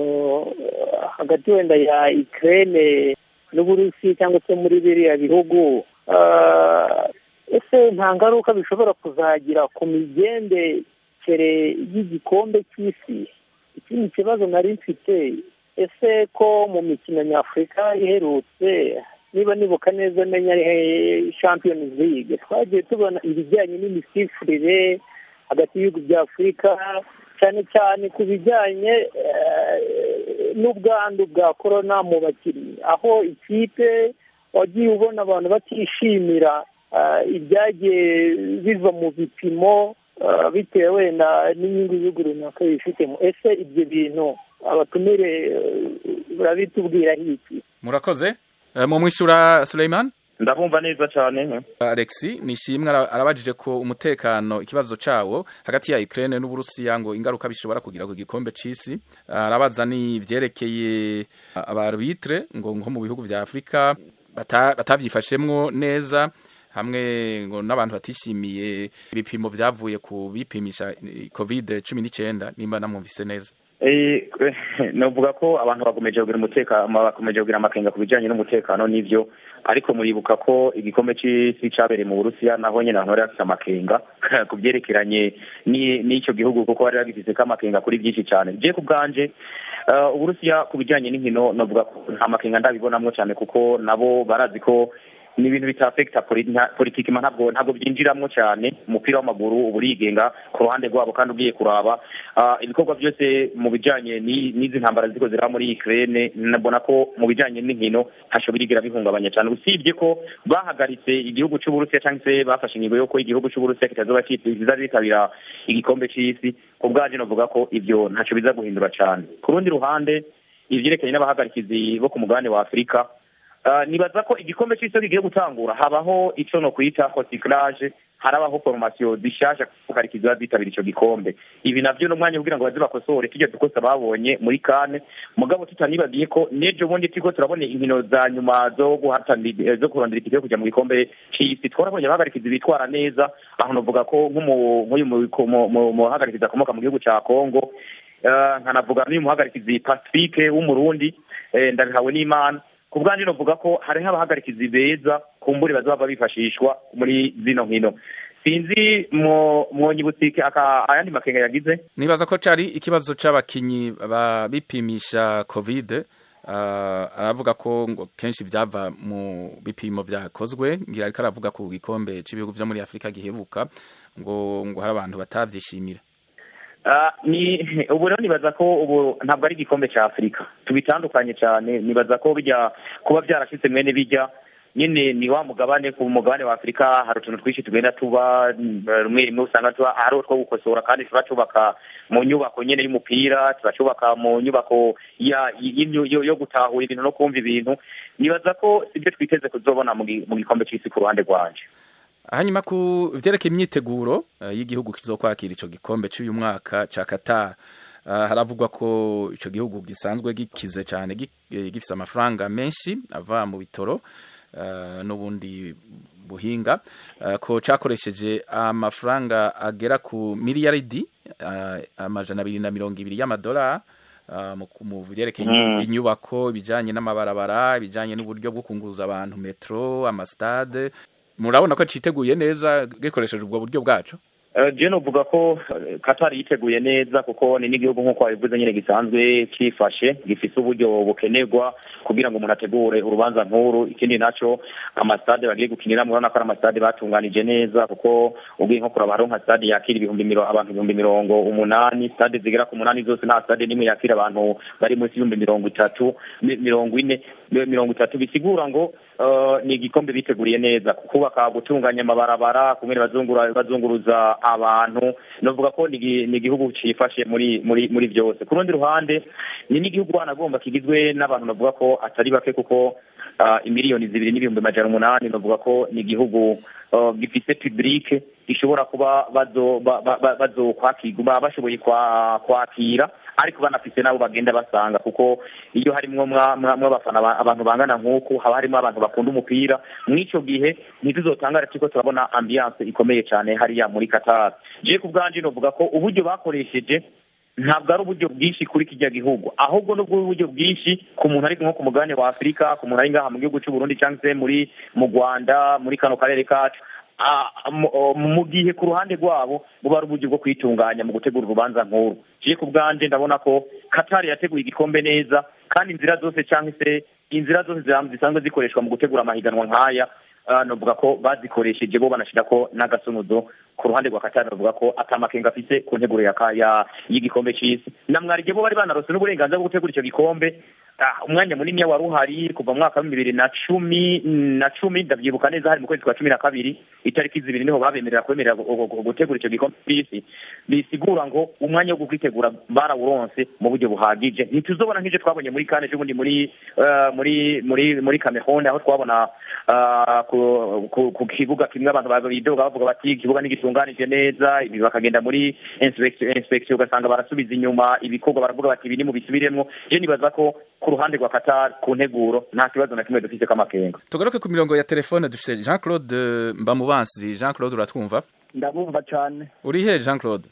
hagati wenda ya Ukraine n'Uburusi cyangwa se muri biriya bihugu, ese nta ngaruka bishobora kuzagira ku migendekere y'igikombe cy'isi? Ikindi kibazo nari mfite, ese ko mu mikino nyafurika iherutse, niba nibuka neza menya ari Champions League, twagiye tubona ibijyanye n'imisifurire hagati y'ibihugu bya Afurika, cyane cyane ku bijyanye n'ubwandu bwa corona mu bakinnyi, aho ikipe wagiye ubona abantu batishimira ibyagiye biva mu bipimo bitewe wenda n'inyungu z'igihugu runaka bifitemo. Ese ibyo bintu abatumire barabitubwira iki? Murakoze. Mu mwishura Suleiman? Ndabumva neza cyane. Alexi Nishimwe arabajije ko umutekano ikibazo cawo hagati ya Ukraine n'Uburusiya ngo ingaruka bishobora kugira ku gikombe c'isi. Arabaza ni vyerekeye abarbitre ngo nko mu bihugu vya Afrika batavyifashemwo neza, hamwe ngo n'abantu batishimiye ibipimo vyavuye ku bipimisha COVID-19. Nimba namwumvise neza. Novuga ko abantu bakomeje kugira umutekano, bakomeje kugira amakenga ku bijyanye n'umutekano n'ivyo, ariko muribuka ko igikombe c'isi cabereye mu Burusiya naho nyene abantu bari bafite amakenga ku byerekeranye n'ico gihugu, kuko bari bagifise amakenga kuri byinshi cyane. Je ku bwanje Uburusiya ku bijyanye n'inkino novuga ko nta makenga ndabibonamwo cyane, kuko nabo barazi ko ni ibintu bitafekta politiki ntabwo byinjiramwo cyane. Umupira w'amaguru uburigenga ku ruhande rwabo, kandi ugiye kuraba ibikorwa byose mu bijanye n'izi ntambara ziko zira muri Ukraine, nabona ko mu bijanye n'inkino hashobora bihungabanya cyane, usibye ko bahagaritse igihugu cy'Uburusiya cyangwa se bafashe ingingo yo ko igihugu cy'Uburusiya kitazoba kitabira igikombe c'isi. Ku bwaje novuga ko ivyo ntaco biza guhindura cyane. Ku rundi ruhande ivyerekanye n'abahagarikizi bo ku mugabane wa Afrika, nibaza ko igikombe cy'isi kigiye gutangura habaho ico no kwita recyclage, harabaho formation zishasha kukarikiza bitabira ico gikombe. Ibi navyo n'umwanya kugira ngo baze bakosore kijya dukosa babonye muri kane, mugabo tutanibagiye ko nejo bundi tiko turabone inkino za nyuma zo guhatanira zo kurondera itike kujya mu gikombe cy'isi. Twarabonye abahagarikizi bitwara neza, aho novuga ko nk'uyu mu hagarikiza akomoka mu gihugu ca Congo, nkanavuga n'uyu muhagarikizi Pacifique w'umurundi, ndabihawe n'Imana. Ku bwanjye novuga ko hariho abahagarikizi beza kumburi bazaba bifashishwa muri zino nkino. Sinzi mwonyibutike ayandi makenga yagize. Nibaza ko cari ikibazo c'abakinyi bipimisha COVID. Aravuga ko ngo kenshi vyava mu bipimo vyakozwe, ngira ariko aravuga ku gikombe c'ibihugu vyo muri Afrika giheruka ngo hari abantu batavyishimira. Ubu rero nibaza ko ubu ntabwo ari igikombe cya Afrika, tubitandukanye cyane. Nibaza ko bijya kuba byarashitse mwene bijya nyine ni wa mugabane, ku mugabane wa Afrika hari utuntu twinshi tugenda tuba rumwe usanga tuba ari utwo gukosora, kandi turacubaka mu nyubako nyene y'umupira, turacubaka mu nyubako yo gutahura ibintu no kumva ibintu. Nibaza ko ibyo twiteze kuzobona mu gikombe cy'isi ku ruhande rwanje. Hanyuma ku vyerekeye imyiteguro y'igihugu kizokwakira ico gikombe cy'uyu mwaka ca Qatar, haravugwa ko ico gihugu gisanzwe gikize cyane, gifise amafaranga menshi ava mu bitoro n'ubundi buhinga, ko cakoresheje amafaranga agera ku miliyaridi amajana 220 y'amadolari mu vyerekeye inyubako, ibijanye n'amabarabara, ibijanye n'uburyo bwo kunguruza abantu, metro, amastade. Murabona ko citeguye neza gikoresheje ubwo buryo bwacu? Je novuga ko Qatar yiteguye neza, kuko ni n'igihugu nk'uko wabivuze nyine gisanzwe cifashe, gifise uburyo bukenerwa kugira ngo umuntu ategure urubanza nkuru. Ikindi naco amastade bagiye gukinira, murabona ko ari amastade batunganije neza, kuko ugiye nko kuraba nka stade yakira abantu 80, stade zigera ku 8 zose nta stade nimwe yakira abantu bari munsi y'30 bisigura ngo ni igikombe biteguriye neza, kubaka gutunganya amabarabara, kumwe bazunguruza abantu. Novuga ko ni igihugu cifashe muri byose. Ku rundi ruhande ni n'igihugu banagomba kigizwe n'abantu navuga ko atari bake, kuko imiliyoni 2,800,000. Novuga ko ni igihugu gifise public gishobora kuba bazokwakirwa, bashoboye kwakira, ariko banafise nabo bagenda basanga, kuko iyo harimwo mw'abafana abantu bangana nk'uko haba harimo abantu bakunda umupira. Mw'ico gihe ntituzotangara ko turabona ambiance ikomeye cyane hariya muri Qatar. Je ku bwanje novuga ko uburyo bakoresheje ntabwo ari uburyo bwinshi kuri kijya gihugu, ahubwo n'ubwo uburyo bwinshi ku muntu ari nko ku mugabane wa Afrika, ku muntu ari ngaha mu gihugu cy'u Burundi cyangwa se mu Rwanda, muri kano karere kacu. Mu gihe ku ruhande rwabo buba ari uburyo bwo kwitunganya mu gutegura urubanza nkuru. Je ku bwanje ndabona ko Qatar yateguye igikombe neza, kandi inzira zose zisanzwe zikoreshwa mu gutegura amahiganwa nk'aya, novuga ko bazikoresheje bo banashira ko n'agasunuzo ku ruhande rwa Qatar bavuga ko atamakenga afise ku nteguro y'igikombe c'isi namwarige bo bari banarose n'uburenganzira bwo gutegura icyo gikombe umwanya munini wari uhari kuva mu mwaka wa 2010 ndavyibuka neza hari mu kwezi kwa 12 itariki 2 niho babemerera kwemerera gutegura icyo gikombe c'isi bisigura ngo umwanya wo kwitegura barawuronse mu buryo buhagije ntituzobona nk'ije twabonye muri kane cy'ubundi muri Cameroon aho twabona ku kibuga kimwe abantu babidoga bavuga bati ikibuga ntigitunganije neza ibi bakagenda muri inspection ugasanga barasubiza inyuma ibikorwa baravuga bati ibi ni mu bisubiremwo je nibaza ko ku ruhande rwa Qatar ku nteguro nta kibazo na kimwe dufite kamakenga. Tugaruke ku mirongo ya telefone dufite Jean Claude Mbamubansi. Jean Claude uratwumva? ndabumva cyane. Uri he Jean Claude?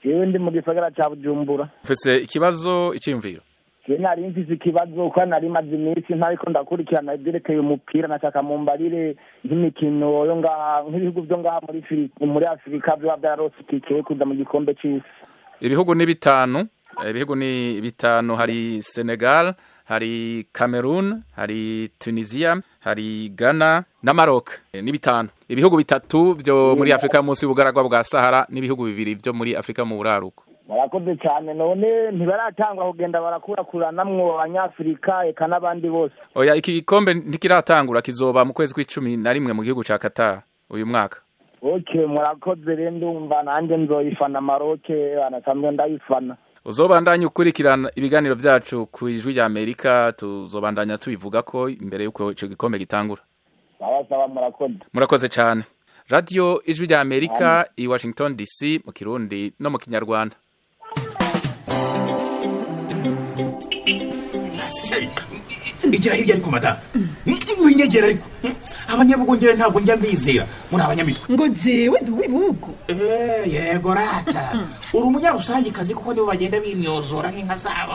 Jewe ndi mu gisagara cya Bujumbura. Ufise ikibazo iciyumviro? Je nari mfise ikibazo uko nari maze iminsi ntariko ndakurikirana ibyerekeye umupira nashaka mu mbarire nk'imikino yo ngaha nk'ibihugu byo ngaha muri Afurika biba byarose itike kuza mu gikombe c'isi. Ibihugu ni bitanu hari Senegal, hari Cameroon, hari Tunisia, hari Ghana na Maroc. Ni bitanu. Ibihugu bitatu byo muri Afrika munsi y'ubugaragwa bwa Sahara n'ibihugu bibiri byo muri Afrika mu buraruko. Barakoze cyane none ntibaratangwa kugenda barakurakuranamwo abanyafrika eka n'abandi bose. Oya iki gikombe ntikiratangura kizoba mu kwezi kwa 11 mu gihugu ca Qatar uyu mwaka. Okay murakoze rero ndumva nanjye nzoyifana Maroc anasamye ndayifana. Uzobandanya ukurikirana ibiganiro vyacu ku ijwi rya Amerika tuzobandanya tubivuga ko imbere yuko ico gikombe gitangura. Sawa murakoze. Murakoze cyane. Radio ijwi rya Amerika i Washington DC mu Kirundi no mu Kinyarwanda. Igira hirya ariko madamu winyegera ariko abanyabugongera ntabwo njya mbizera muri abanyamitwe ngo jewe ndi uw'ibihugu yego rata uri umunyarusangi kazi kuko nibo bagenda bimyozora nk'inka zabo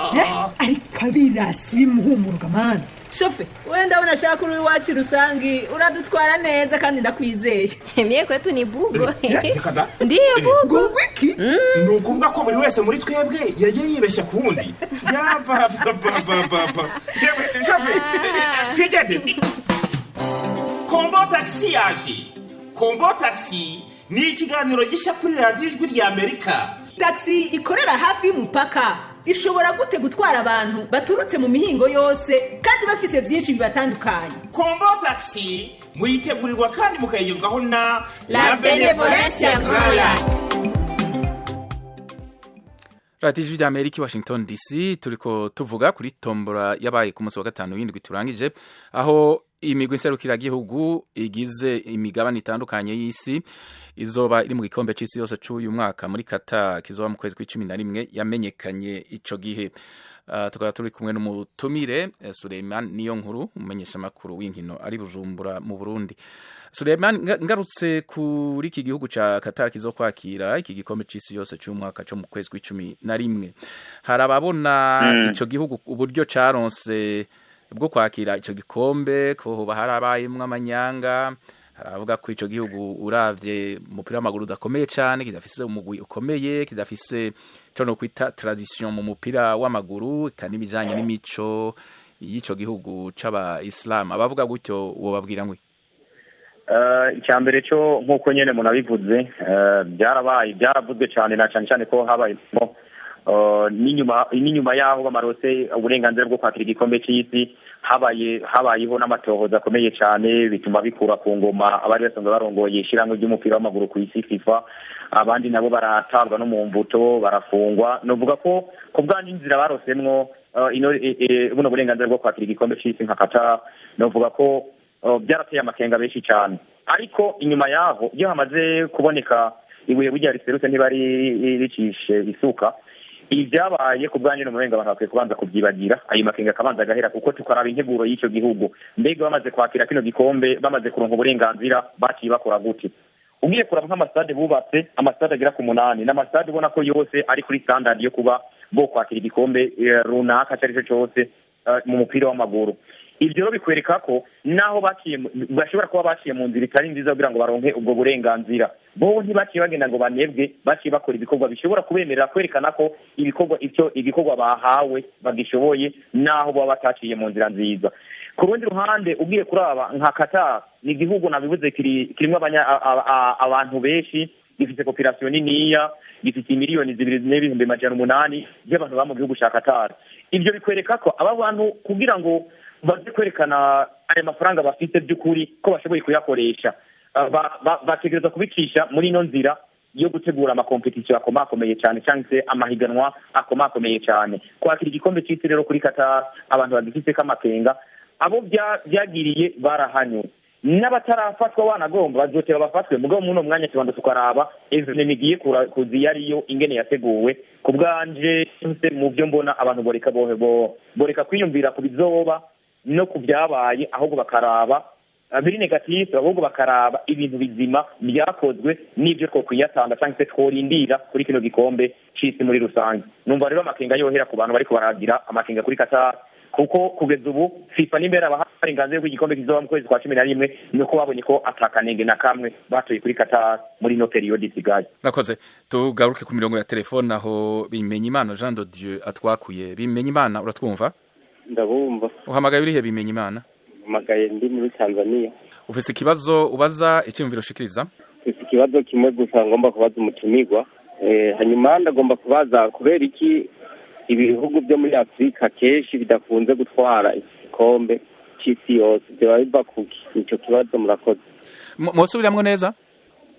ariko abirasi bimuhumuruka mani shofe wenda unashaka uri iwacu rusangi uradutwara neza kandi ndakwizeye mie kwetu ni bugo ndiyo bugo wiki ni ukuvuga ko buri wese muri twebwe yagiye yibeshya ku wundi yapapapapapa shofe twigende kombo taxi yaje kombo taxi ni ikiganiro gishya kuri radiyo ijwi rya Amerika. Taxi ikorera hafi y'umupaka ishobora gute gutwara abantu baturutse mu mihingo yose kandi bafise byinshi bibatandukanye. Kombo taxi muyitegurirwa kandi mukayigezwaho na La Benevolencia Royal. Radio ijwi rya Amerika Washington DC turiko tuvuga kuri tombora yabaye ku munsi wa 5 w'indwi turangije aho imigwi nserukira gihugu igize imigabane itandukanye y'isi izoba iri mu gikombe c'isi yose c'uyu mwaka muri Qatar kizoba mu kwezi kwa 11 yamenyekanye ico gihe. Tukaba turi kumwe n'umutumire Suleiman Niyonkuru umenyesha makuru w'inkino ari Bujumbura mu Burundi. Suleiman ngarutse kuri iki gihugu ca Qatar kizokwakira iki gikombe c'isi yose c'uyu mwaka cyo mu kwezi kwa 11 harababona ico gihugu uburyo caronse bwo kwakira ico gikombe ko hoba harabayemwe amanyanga haravuga ko ico gihugu uravye umupira w'amaguru udakomeye cyane kidafise umugwi ukomeye kidafise cyo no kwita tradition mu mupira w'amaguru kandi bijanye n'imico y'ico gihugu c'aba Islam abavuga gutyo wobabwira ngwe icyambere cyo nkuko nyene munabivuze byaravuzwe cyane na cyane ko habaye n'inyuma yaho bamarose uburenganzira bwo kwakira igikombe cy'isi habayeho n'amatohoza akomeye cyane bituma bikura ku ngoma abari basanzwe barongoye ishyirahamwe ry'umupira w'amaguru ku isi FIFA abandi nabo baratabwa no mu mbuto barafungwa novuga ko ku bwanjye inzira barosemwo buno burenganzira bwo kwakira igikombe cy'isi nka Qatar novuga ko byarateye amakenga benshi cyane ariko inyuma yaho iyo hamaze kuboneka ibuye burya riserutse ntibari ricishe isuka ibyabaye ku bwanjye n'umurenga abantu bakwiye kubanza kubyibagira ayo makenga akabanza agahera kuko tukaraba integuro y'icyo gihugu mbega bamaze kwakira kino gikombe bamaze kuronka uburenganzira baciye bakora gute ugiye kuraba nk'amasitade bubatse amasitade agera ku 8 n'amasitade ubona ko yose ari kuri standard yo kuba bo kwakira igikombe runaka cyari cyo cyose mu mupira w'amaguru ibyo bikwereka ko naho bashobora kuba baciye mu nzira itari nziza kugira ngo baronke ubwo burenganzira bo ntibaciye bagenda ngo banebwe baciye bakora ibikorwa bishobora kubemerera kwerekana ko igikorwa bahawe bagishoboye naho baba bataciye mu nzira nziza ku rundi ruhande ugiye kuraba nka Qatar ni igihugu nabivuze kirimo abantu benshi gifite population niniya, gifite miliyoni 2.8 y'abantu ba mu gihugu cya Qatar. Ibyo bikwereka ko aba bantu kugira ngo baze kwerekana aya mafaranga bafite by'ukuri ko bashoboye kuyakoresha, bategereza kubicisha muri ino nzira yo gutegura amakompetisiyo akomakomeye cyane cyangwa se amahiganwa akomakomeye cyane. Kwakira igikombe cy'isi rero kuri Qatar abantu bagifite kamakenga, abo byagiriye barahanywe, n'abatarafatwa wanagomba bazotera bafatwe. Mugabo muno mwanya tubanza tukaraba evenement igiye kuzi yariyo ingene yateguwe. Ku bwanje mu byo mbona abantu boreka kwiyumvira ku bizoba no ku byabaye, ahubwo bakaraba biri negative, ahubwo bakaraba ibintu bizima byakozwe n'ibyo two kwiyatanga cyangwa se tworindira kuri kino gikombe cy'isi muri rusange. Numva rero amakenga yohera ku bantu bariko baragira amakenga kuri Qatar, kuko kugeza ubu FIFA n'imbere abahari inganzo y'igikombe kizoba mu kwezi kwa 11 nuko babonye ko atakanenge na kamwe batoye kuri Qatar muri no period isigaye. Nakoze tugaruke ku mirongo ya telefone aho Bimenyimana Jean de Dieu atwakuye. Bimenyimana uratwumva? Ndabumva. Uhamagaye urihe Bimenyimana? Uhamagaye ndi muri Tanzania. Ufise ikibazo ubaza icyumviro ushikiriza? Ufise ikibazo kimwe gusa ngomba kubaza umutumirwa. Hanyuma ndagomba kubaza kubera iki ibihugu byo muri Afrika kenshi bidakunze gutwara igikombe cy'isi yose, byaba biva kuki? Icyo kibazo murakoze. Musubiramwo neza?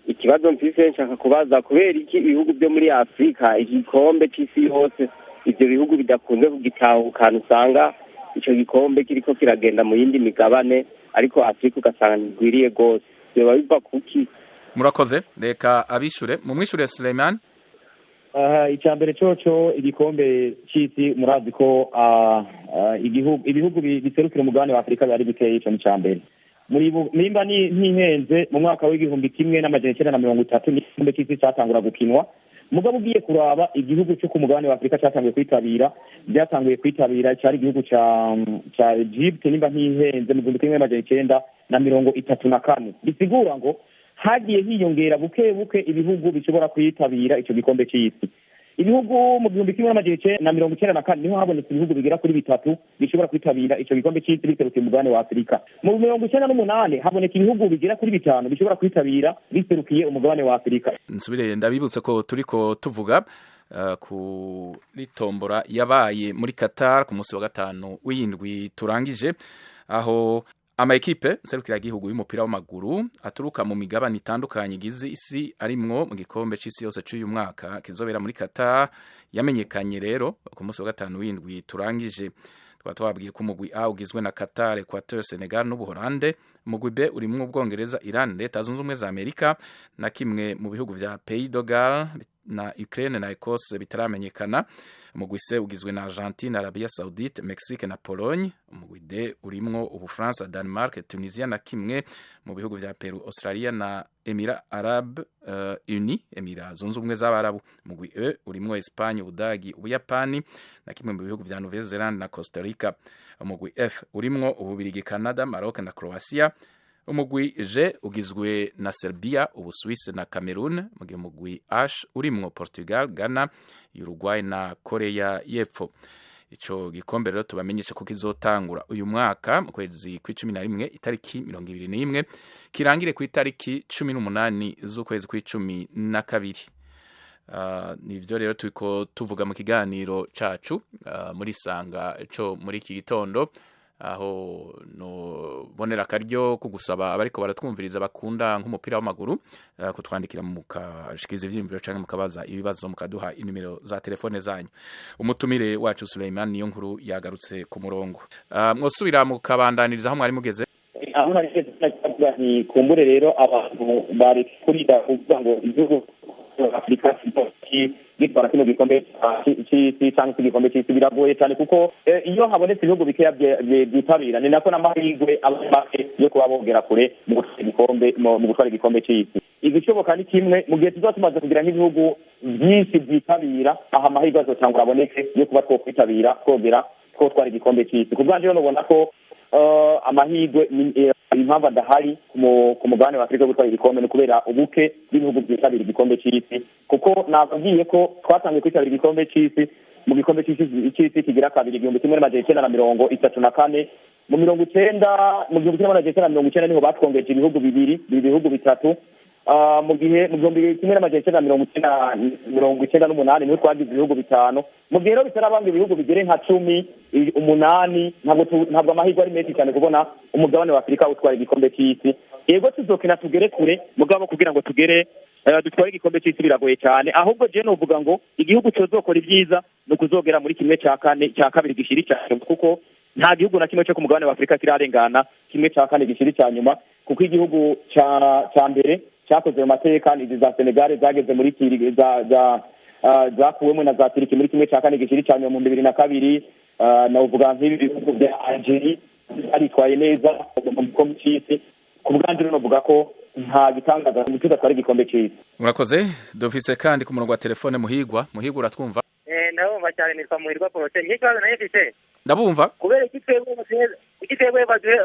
Ikibazo mfise nshaka kubaza kubera iki ibihugu byo muri Afrika igikombe cy'isi yose ibyo bihugu bidakunze kugitahukana, usanga icyo gikombe kiriko kiragenda mu yindi migabane ariko Afrika ugasanga ntigwiriye gose, byaba biva kuki? Murakoze, reka abishure mumwishure Suleiman. Icyambere cyoco igikombe cy'isi murazi ko ibihugu biserukira umugabane wa Afrika bari biteye ico n'icambere. Nimba ntihenze mu mwaka w'igihumbi kimwe n'amajana 930 n'igikombe cy'isi cyatangura gukinwa. Mugabo ugiye kuraba igihugu cyo ku mugabane wa Afrika cyatanguye kwitabira cyari igihugu ca Egypt, nimba ntihenze mu 1934. Bisigura ngo hagiye hiyongera buke buke ibihugu bishobora kwitabira icyo gikombe cy'isi. Ibihugu mu 1994 niho habonetse ibihugu bigera kuri 3 bishobora kwitabira icyo gikombe cy'isi biserukiye umugabane wa Afrika. Mu 1998 haboneka ibihugu bigera kuri 5 bishobora kwitabira biserukiye umugabane wa Afrika. Nsubire ndabibutse ko turiko tuvuga kuri tombora yabaye muri Qatar ku munsi wa gatanu w'indwi turangije, aho ama ekipe serukira igihugu y'umupira w'amaguru aturuka mu migabane itandukanye igize isi arimwo mu gikombe cy'isi yose cy'uyu mwaka kizobera muri Qatar yamenyekanye rero ku munsi wa gatanu w'indwi turangije. Twababwiye ko umugwi A ugizwe na Qatar, Equateur, Senegal n'Ubuholande. Umugwi B urimwo Ubwongereza, Iran, Leta Zunze Ubumwe za Amerika na kimwe mu bihugu vya Pays de Galles na Ukraine na Ecosse bitaramenyekana. Umugwi C ugizwe na Argentine, Arabia Saoudite, Mexique na Pologne. Umugwi D urimwo Ubufaransa, Denmark, Tunisia na kimwe mu bihugu vya Peru, Australia na Emira Arab Uni, Emira Zunze Ubumwe z'Abarabu. Umugwi E urimwo Espagne, Ubudagi, Ubuyapani na kimwe mu bihugu vya Nouvelle Zelande na Costa Rica. Umugwi F urimwo Ububirigi, Canada, Maroc na Croatia. Umugwi G ugizwe na Serbia, Ubuswisi na Cameroon. Mu gihe umugwi H urimwo Portugal, Ghana, Uruguay na Korea y'Epfo. Ico gikombe rero tubamenyesha ko kizotangura uyu mwaka mu kwezi kwa11 itariki 21 kirangire ku itariki 18 z'ukwezi kwa12. Nivyo rero turiko tuvuga mu kiganiro cacu muri sanga cyo muri iki gitondo, aho no bonera akaryo kugusaba abariko baratwumviriza bakunda nk'umupira w'amaguru kutwandikira mu kashikiza ivyimviro canke mukabaza ibibazo mukaduha inimero za telefone zanyu. Umutumire wacu Suleiman niyo nkuru yagarutse ku murongo. Mwosubira mukabandaniriza aho mwari mugeze? Aho nageze ni kumbure rero abantu bari kurida kuvuga ngo igihugu Afrika gitwara kino gikombe cy'isi cyangwa igikombe cy'isi biragoye cyane, kuko iyo habonetse ibihugu bikeya byitabira ni nako n'amahirwe abafite yo kuba bogera kure mu gutwara igikombe cy'isi. Igishoboka ni kimwe, mu gihe tuzoba tumaze kugira nk'ibihugu byinshi byitabira, aha amahirwe azotangura aboneke yo kuba twokwitabira twotwara igikombe cy'isi. Ku bwanjye rero nubona ko amahirwe impamvu adahari ku mugabane wa Afrika yo gutwara igikombe ni kubera ubuke bw'ibihugu byitabira igikombe cy'isi, kuko nababwiye ko twatangiye kwitabira igikombe cy'isi mu gikombe cy'isi kigira kabiri 1934 mu 1990 niho batwongeje ibihugu bitatu mu gihe mu 1998 niho twagize ibihugu bitanu mu gihe rero bitarabanga ibihugu bigere nka 8 ntabwo amahirwe ari menshi cyane kubona umugabane wa Afurika utwara igikombe cy'isi. Yego tuzokina tugere kure mugabo kugira ngo tugere dutware igikombe cy'isi biragoye cyane, ahubwo je novuga ngo igihugu cyozokora ibyiza no kuzogera muri kimwe cya kabiri gishiri cyane, kuko nta gihugu na kimwe cyo ku mugabane wa Afurika kirarengana kimwe cya kane gishiri cya nyuma, kuko igihugu cya mbere cyakoze mu mateka izi za Senegal zageze muri zakuwemo na za Turiki muri kimwe cya kane gishiri cya nyuma mu 2002. Navuga nk'ibi bihugu bya Algeria baritwaye neza mu gikombe cy'isi. Ku bwanjye rero navuga ko nta gitangaza tudatwara igikombe cy'isi. Murakoze. Dufise kandi ku murongo wa telefone Muhigwa uratwumva? Ndabumva cyane, nitwa Muhirwa Prote. Nkibazo nayo mfite. Ndabumva. Kubera igitego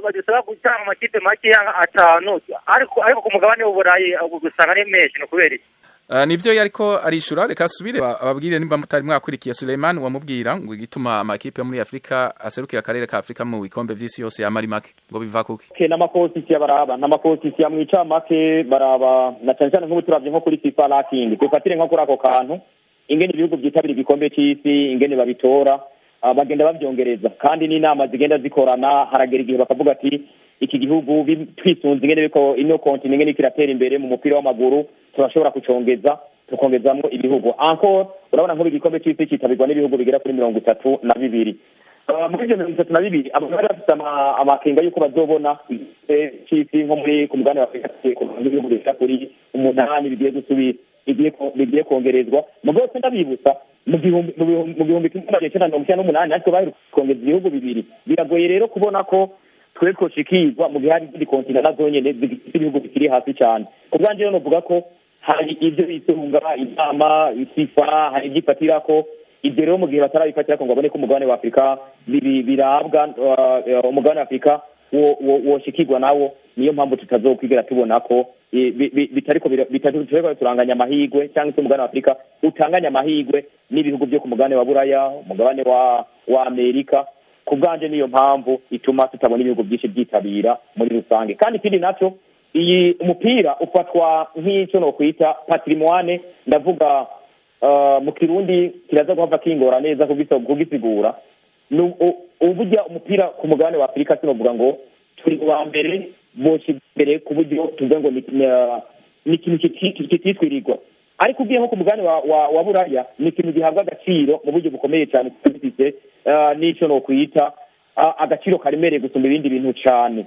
badusaba gutanga amakipe make atanu ariko ku mugabane w'Uburayi gusanga ari menshi, no kubera iki? Nivyo yariko arishura, reka asubire ababwire nimba mutari mwakurikiye. Suleiman wamubwira ngo igituma amakipe muri Afrika aserukira akarere ka Afrika mu bikombe vy'isi yose yamari make ngo biva kuki? N'amakositi baraba n'amakositi yamwica make baraba na cyane cyane nk'ubu turavye nko kuri FIFA ranking tufatire nko kuri ako kantu ingene ibihugu byitabira igikombe cy'isi ingene babitora bagenda bavyongereza, kandi n'inama zigenda zikorana haragera igihe bakavuga ati iki gihugu twisunze ingene biko ino continent ingene kiratera imbere mu mupira w'amaguru turashobora kucongeza tukongezamwo ibihugu encore. Urabona nko igikombe cy'isi kitabirwa n'ibihugu bigera kuri 32 muri ivyo 32 abantu bari bafite amakenga yuko bazobona cy'isi nko muri ku mugabane wa Afrika ibihugu bigera kuri 8 bigiye gusubira bigiye kongerezwa. Mugabo se ndabibutsa mu gihumbi 1998 natwe baheruka kongeza ibihugu bibiri. Biragoye rero kubona ko twe koshikizwa mu gihe hari izindi kontinent nazo nyene z'ibihugu bikiri hasi cyane. Ku bwanjye rero novuga ko hari ibyo bitunga inama FIFA hari igifatira ko ibyo rero mu gihe batarabifatira ko ngo babone ko umugabane wa Afrika birabwa umugabane wa Afrika woshikirwa nawo. Niyo mpamvu tutazokwigera tubona ko bitariko turanganya amahigwe cyangwa se umugabane wa Afrika utanganya amahigwe n'ibihugu byo ku mugabane wa Buraya, umugabane wa Amerika. Ku bwanje niyo mpamvu ituma tutabona ibihugu byinshi byitabira muri rusange. Kandi ikindi naco iyi umupira ufatwa nk'icyo no kwita patrimoine, ndavuga mu Kirundi kiraza guhava kingora neza kugisigura. Uburyo umupira ku mugabane wa Afrika sinovuga ngo turi wa mbere boshi mbere ku buryo tuvuga ngo ni ikintu kititwirirwa, ariko ugiye nko ku mugabane wa Buraya ni ikintu gihabwa agaciro mu buryo bukomeye cyane twifite n'icyo no kwita agaciro karimereye gusumba ibindi bintu cyane.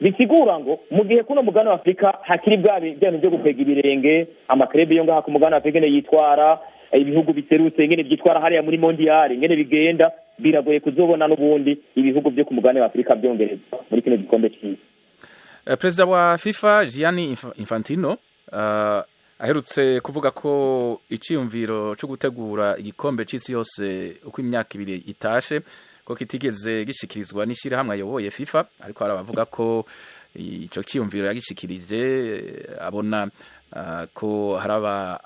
Bisigura ngo mu gihe kuno mugabane wa Afrika hakiri byantu byo gupega ibirenge amakrebe yo ngaha ku mugabane wa Afrika yitwara ibihugu biserutse ingene byitwara hariya muri mondial ingene bigenda, biragoye kuzobona n'ubundi ibihugu byo ku mugabane wa Afrika byongerezwa muri kino gikombe cy'isi. Perezida wa FIFA Gianni Infantino aherutse kuvuga ko icyumviro cyo gutegura igikombe cy'isi yose uko imyaka ibiri itashe ko kitigeze gishikirizwa n'ishyirahamwe ayoboye FIFA, ariko harabavuga ko icyo cyumviro yagishikirije abona ko haraba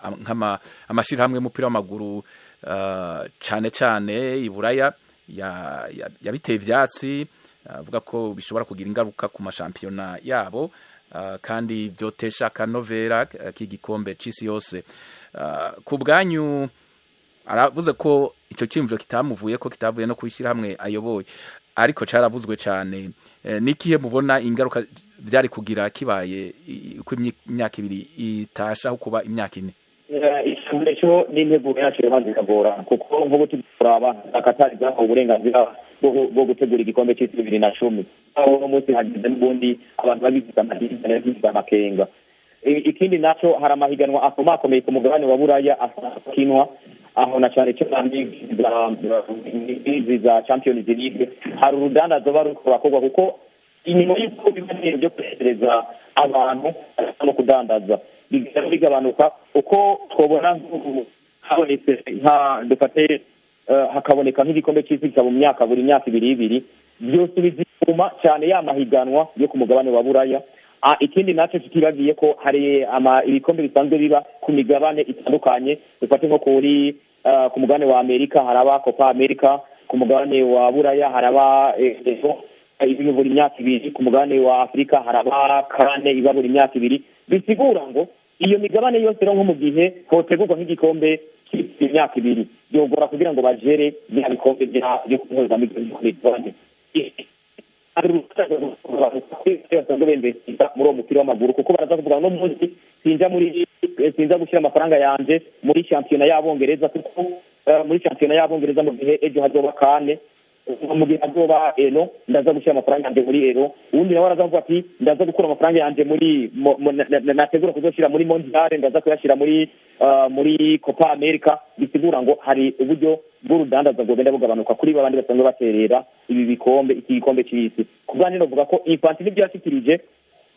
amashyirahamwe y'umupira w'amaguru cyane cyane i Buraya yabiteye ivyatsi, avuga ko bishobora kugira ingaruka ku mashampiyona yabo kandi byotesha akanovera k'igikombe cy'isi yose. Ku bwanyu aravuze ko icyo cyumviro kitamuvuye ko kitavuye no kwishyira hamwe ayoboye, ariko caravuzwe cyane. Nikihe mubona ingaruka byari kugira kibaye uko imyaka ibiri itasha aho kuba imyaka ine? Icyo ni intego yacu y'abantu ikagora, kuko nk'ubu turaba Qatar bwahawe uburenganzira bwo gutegura igikombe cy'isi 2010 aho no munsi hagize n'ubundi abantu bagize amakenga. Ikindi naco hari amahiganwa akomeye ku mugabane wa Buraya akinwa aho na cyane cyane za Champions League. Hari urudandazo barukorwa kuko inyuma y'uko bibaye byo kwegereza abantu no kudandaza bigabanuka uko twabona habonetse nka dufate hakaboneka nk'igikombe cy'isi kikaba mu myaka buri myaka ibiri byose bizuma cyane y'amahiganwa yo ku mugabane wa Buraya. Ikindi naco kitibagiye ko hari ibikombe bisanzwe biba ku migabane itandukanye, dufate nko kuri ku mugabane wa Amerika haraba Copa America, ku mugabane wa Buraya haraba buri myaka ibiri, ku mugabane wa Afrika haraba kane iba buri myaka ibiri. Bisigura ngo iyo migabane yose rero nko mu gihe hotegurwa nk'igikombe cy'imyaka 2 byogora kugira ngo bajere bya bikombe byo kuhuza migabane muri uwo mupira w'amaguru kuko baraza kuvuga no munsi sinza gushyira amafaranga yanje muri shampiyona y'Abongereza kuko muri shampiyona y'Abongereza mu gihe ejo hazoba kane mu gihe hazoba eno ndaza gushyira amafaranga yanje muri ero ubundi nawe araza kuvuga ati ndaza gukura amafaranga yanje muri nategura kuzoshyira muri mondial ndaza kuyashyira muri Copa America bisigura ngo hari uburyo bw'urudandaza bwo benda bugabanuka kuri babandi basanzwe baterera iki gikombe cy'isi kubwanira novuga ko Infantino ibyo yashikirije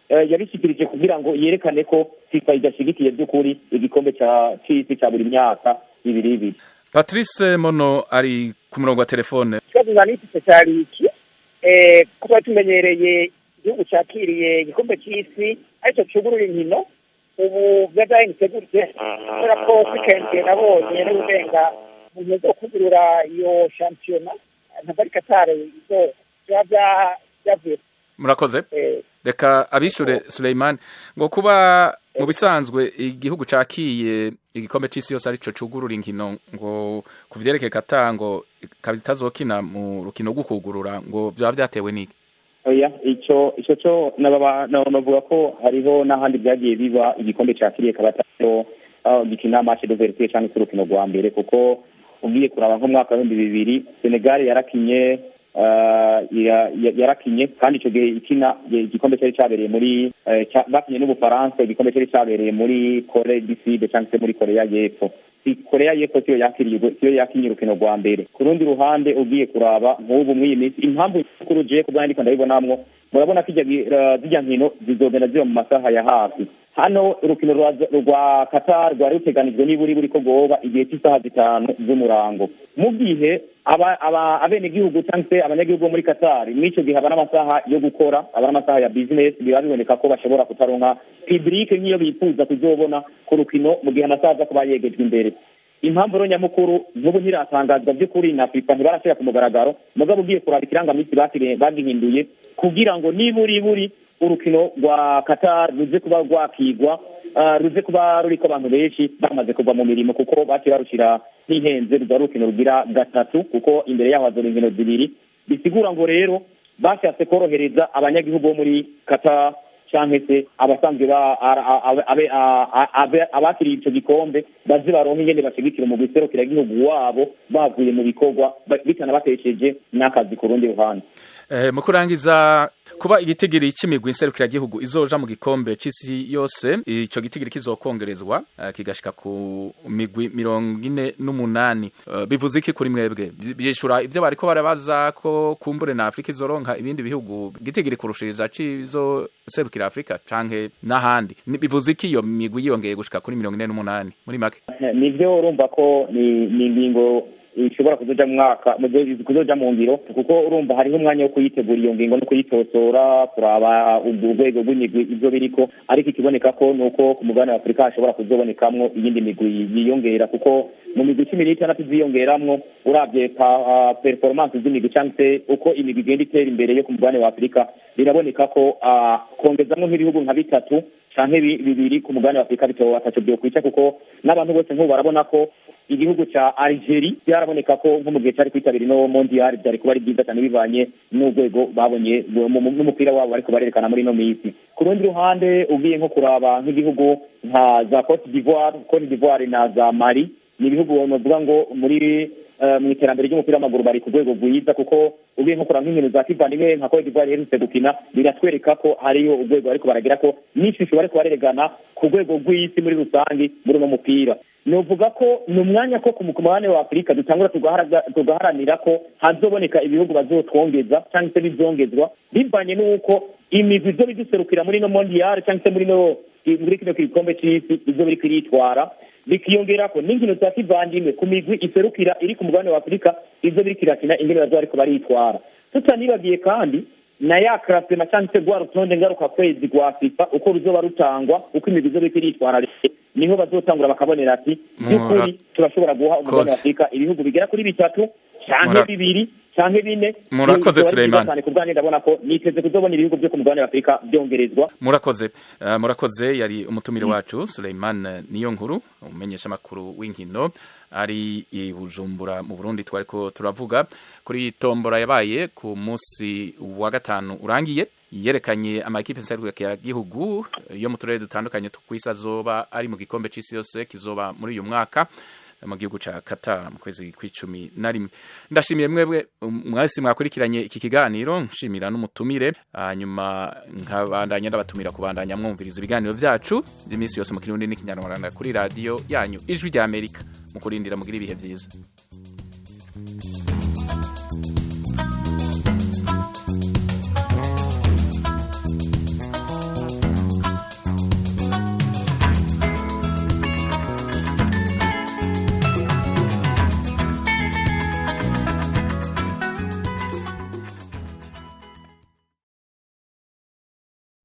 yabishikirije kugira ngo yerekane ko FIFA idashigikiye by'ukuri igikombe cy'isi cya buri myaka 2. Patrice Mono ari ku murongo wa telefone. Ikibazo zanitse cyari iki kuba tumenyereye igihugu cyakiriye igikombe cy'isi ariko cyugurura inkino ubu byagahindutse gutse kubera ko weekend nabonye n'ubenga mu gihe cyo kugurura iyo shampiyona ntabwo ari Qatar izo byavuye. Murakoze. Reka abishure Suleiman ngo kuba mu bisanzwe igihugu cakiye igikombe c'isi yose arico cugurura inkino ngo kuvyerekeye Qatar ngo kabitazokina mu rukino rw'ukugurura ngo byaba byatewe niki? Oya ico cyo navuga ko hariho n'ahandi byagiye biba igikombe cakiriye kabatayo gikina match d'ouverture cyangwa urukino rwa mbere kuko ugiye kuraba nko mwaka wa 2000 Senegal yarakinye yarakinye kandi icyo gihe ikina igikombe cyari cyabereye muri bakinye n'Ubufaransa igikombe cyari cyabereye muri Corée du Sud cyangwa muri Korea y'Epfo. Korea y'Epfo cyo yakinye urukino rwa mbere. Ku rundi ruhande ugiye kuraba nk'ubu mw'iyi minsi impamvu kuruje kubwandika ndabibonamwo murabona ko zijya nkino zizogenda ziba mu masaha ya hafi. Hano urukino rwa Qatar rwari ruteganijwe niburi ko goba igihe cy'isaha 5 z'umurango. Mu gihe abene gihugu cyangwa abanyagihugu muri Qatar n'icyo gihe abana amasaha yo gukora abana amasaha ya business biraboneka ko bashobora kutaronka public niyo bifuza kuzobona ku rukino mu gihe amasaha aza kuba yegejwe imbere. Impamvu rero nyamukuru n'ubu ntiratangazwa by'ukuri na FIFA ntibarashira ku mugaragaro mugabo ugiye kuraba ikirangamisi bagihinduye kugira ngo niburi urukino rwa Qatar ruze kuba rwakigwa ruze kuba ruriko abantu benshi bamaze kuva mu mirimo kuko bati barushira ntihenze rurukino rugira 3 kuko imbere yaho hazo inkino 2 bisigura ngo rero bashatse korohereza abanyagihugu bo muri Qatar cyangwa se abasanzwe abakiriye icyo gikombe bazi baronka ingene bashigikira mu guserukira igihugu wabo bavuye mu bikorwa bitanabatesheje n'akazi ku rundi ruhande. Mu kurangiza kuba igitigiri cy'imigwi nserukira gihugu izoja mu gikombe c'isi yose ico gitigiri kizokongerezwa kigashika ku migwi 48 bivuze iki kuri mwebwe byishura ivyo bariko barabaza ko kumbure na Afrika izoronka ibindi bihugu gitigiri kurushiriza cizo serukira Afrika canke n'ahandi bivuze iki iyo migwi yongeye gushika kuri 48 muri make nivyo urumva ko ni ingingo ishobora kuzoja mu ngiro kuko urumva hariho umwanya wo kuyitegura iyo ngingo no kuyitosora kuraba urwego rw'imigwi ivyo biriko ariko ikiboneka ko nuko ku mugabane wa Afrika hashobora kuzobonekamwo iyindi migwi yiyongera kuko mu migwi 16 ziyongeramwo uravye performance z'imigwi cyangwa uko imigwi igenda itera imbere yo ku mugabane wa Afrika biraboneka ko kongezamwo nk'ibihugu nka 3 canke 2 ku mugabane wa Afrika bitoba ataco byo kwica kuko n'abantu bose nk'ubu barabona ko igihugu cha Algeria byaraboneka ko nko mu gihe cyari kwitabira no mondial byari kuba ari byiza cyane bivanye n'urwego babonye n'umupira wabo ariko barerekana muri no misi. Ku rundi ruhande ugiye nko kuraba nk'igihugu nka za Cote d'Ivoire na za Mali ni ibihugu novuga ngo muri mu iterambere ry'umupira w'amaguru bari ku rwego rwiza kuko ugiye nko kuraba nk'inkino za kivandimwe nka Cote d'Ivoire iherutse gukina biratwereka ko hariyo urwego ariko baragira ko n'ishusho bariko bareregana ku rwego rw'isi muri rusangi muri no mupira. Novuga ko ni umwanya ko ku mugabane wa Afrika dutangura tugaharanira ko hazoboneka ibihugu bazotwongeza cyangwa se bizongezwa bivanye n'uko imigwi zo biduserukira muri no mondial cyangwa se muri kino gikombe cy'isi izo biri kiritwara bikiyongera ko n'inkino za kivandimwe ku migwi iserukira iri ku mugabane wa Afrika izo biri kirakina ingene bazo ariko baritwara. Tutanibagiye kandi na ya classement cyangwa se gwa rutonde ngaruka kwezi gwa FIFA uko ruzoba rutangwa uko imigwi zo biri kiritwara niho bazotangura bakabonera ati by'ukuri turashobora guha umugabane wa Afrika ibihugu bigera kuri 3 canke bibiri canke bine. Murakoze Suleiman. Ku bwanjye ndabona ko niteze kuzobona ibihugu byo ku mugabane wa Afurika byongerezwa. Murakoze yari umutumire wacu Suleiman Niyonkuru umenyesha makuru w'inkino ari i Bujumbura mu Burundi. Twariko turavuga kuri tombora yabaye ku munsi wa gatanu urangiye yerekanye amakipe nserukira gihugu yo mu turere dutandukanye tw'isi azoba ari mu gikombe c'isi yose kizoba muri uyu mwaka mu gihugu ca Qatar mu kwezi kwa 11. Ndashimiye mwebwe mwese mwakurikiranye iki kiganiro, nshimira n'umutumire, hanyuma nkabandanya ndabatumira kubandanya mwumviriza ibiganiro vyacu by'iminsi yose mu Kirundi n'ikinyarwanda kuri radio yanyu Ijwi rya Amerika. Mukurindira mugira ibihe vyiza.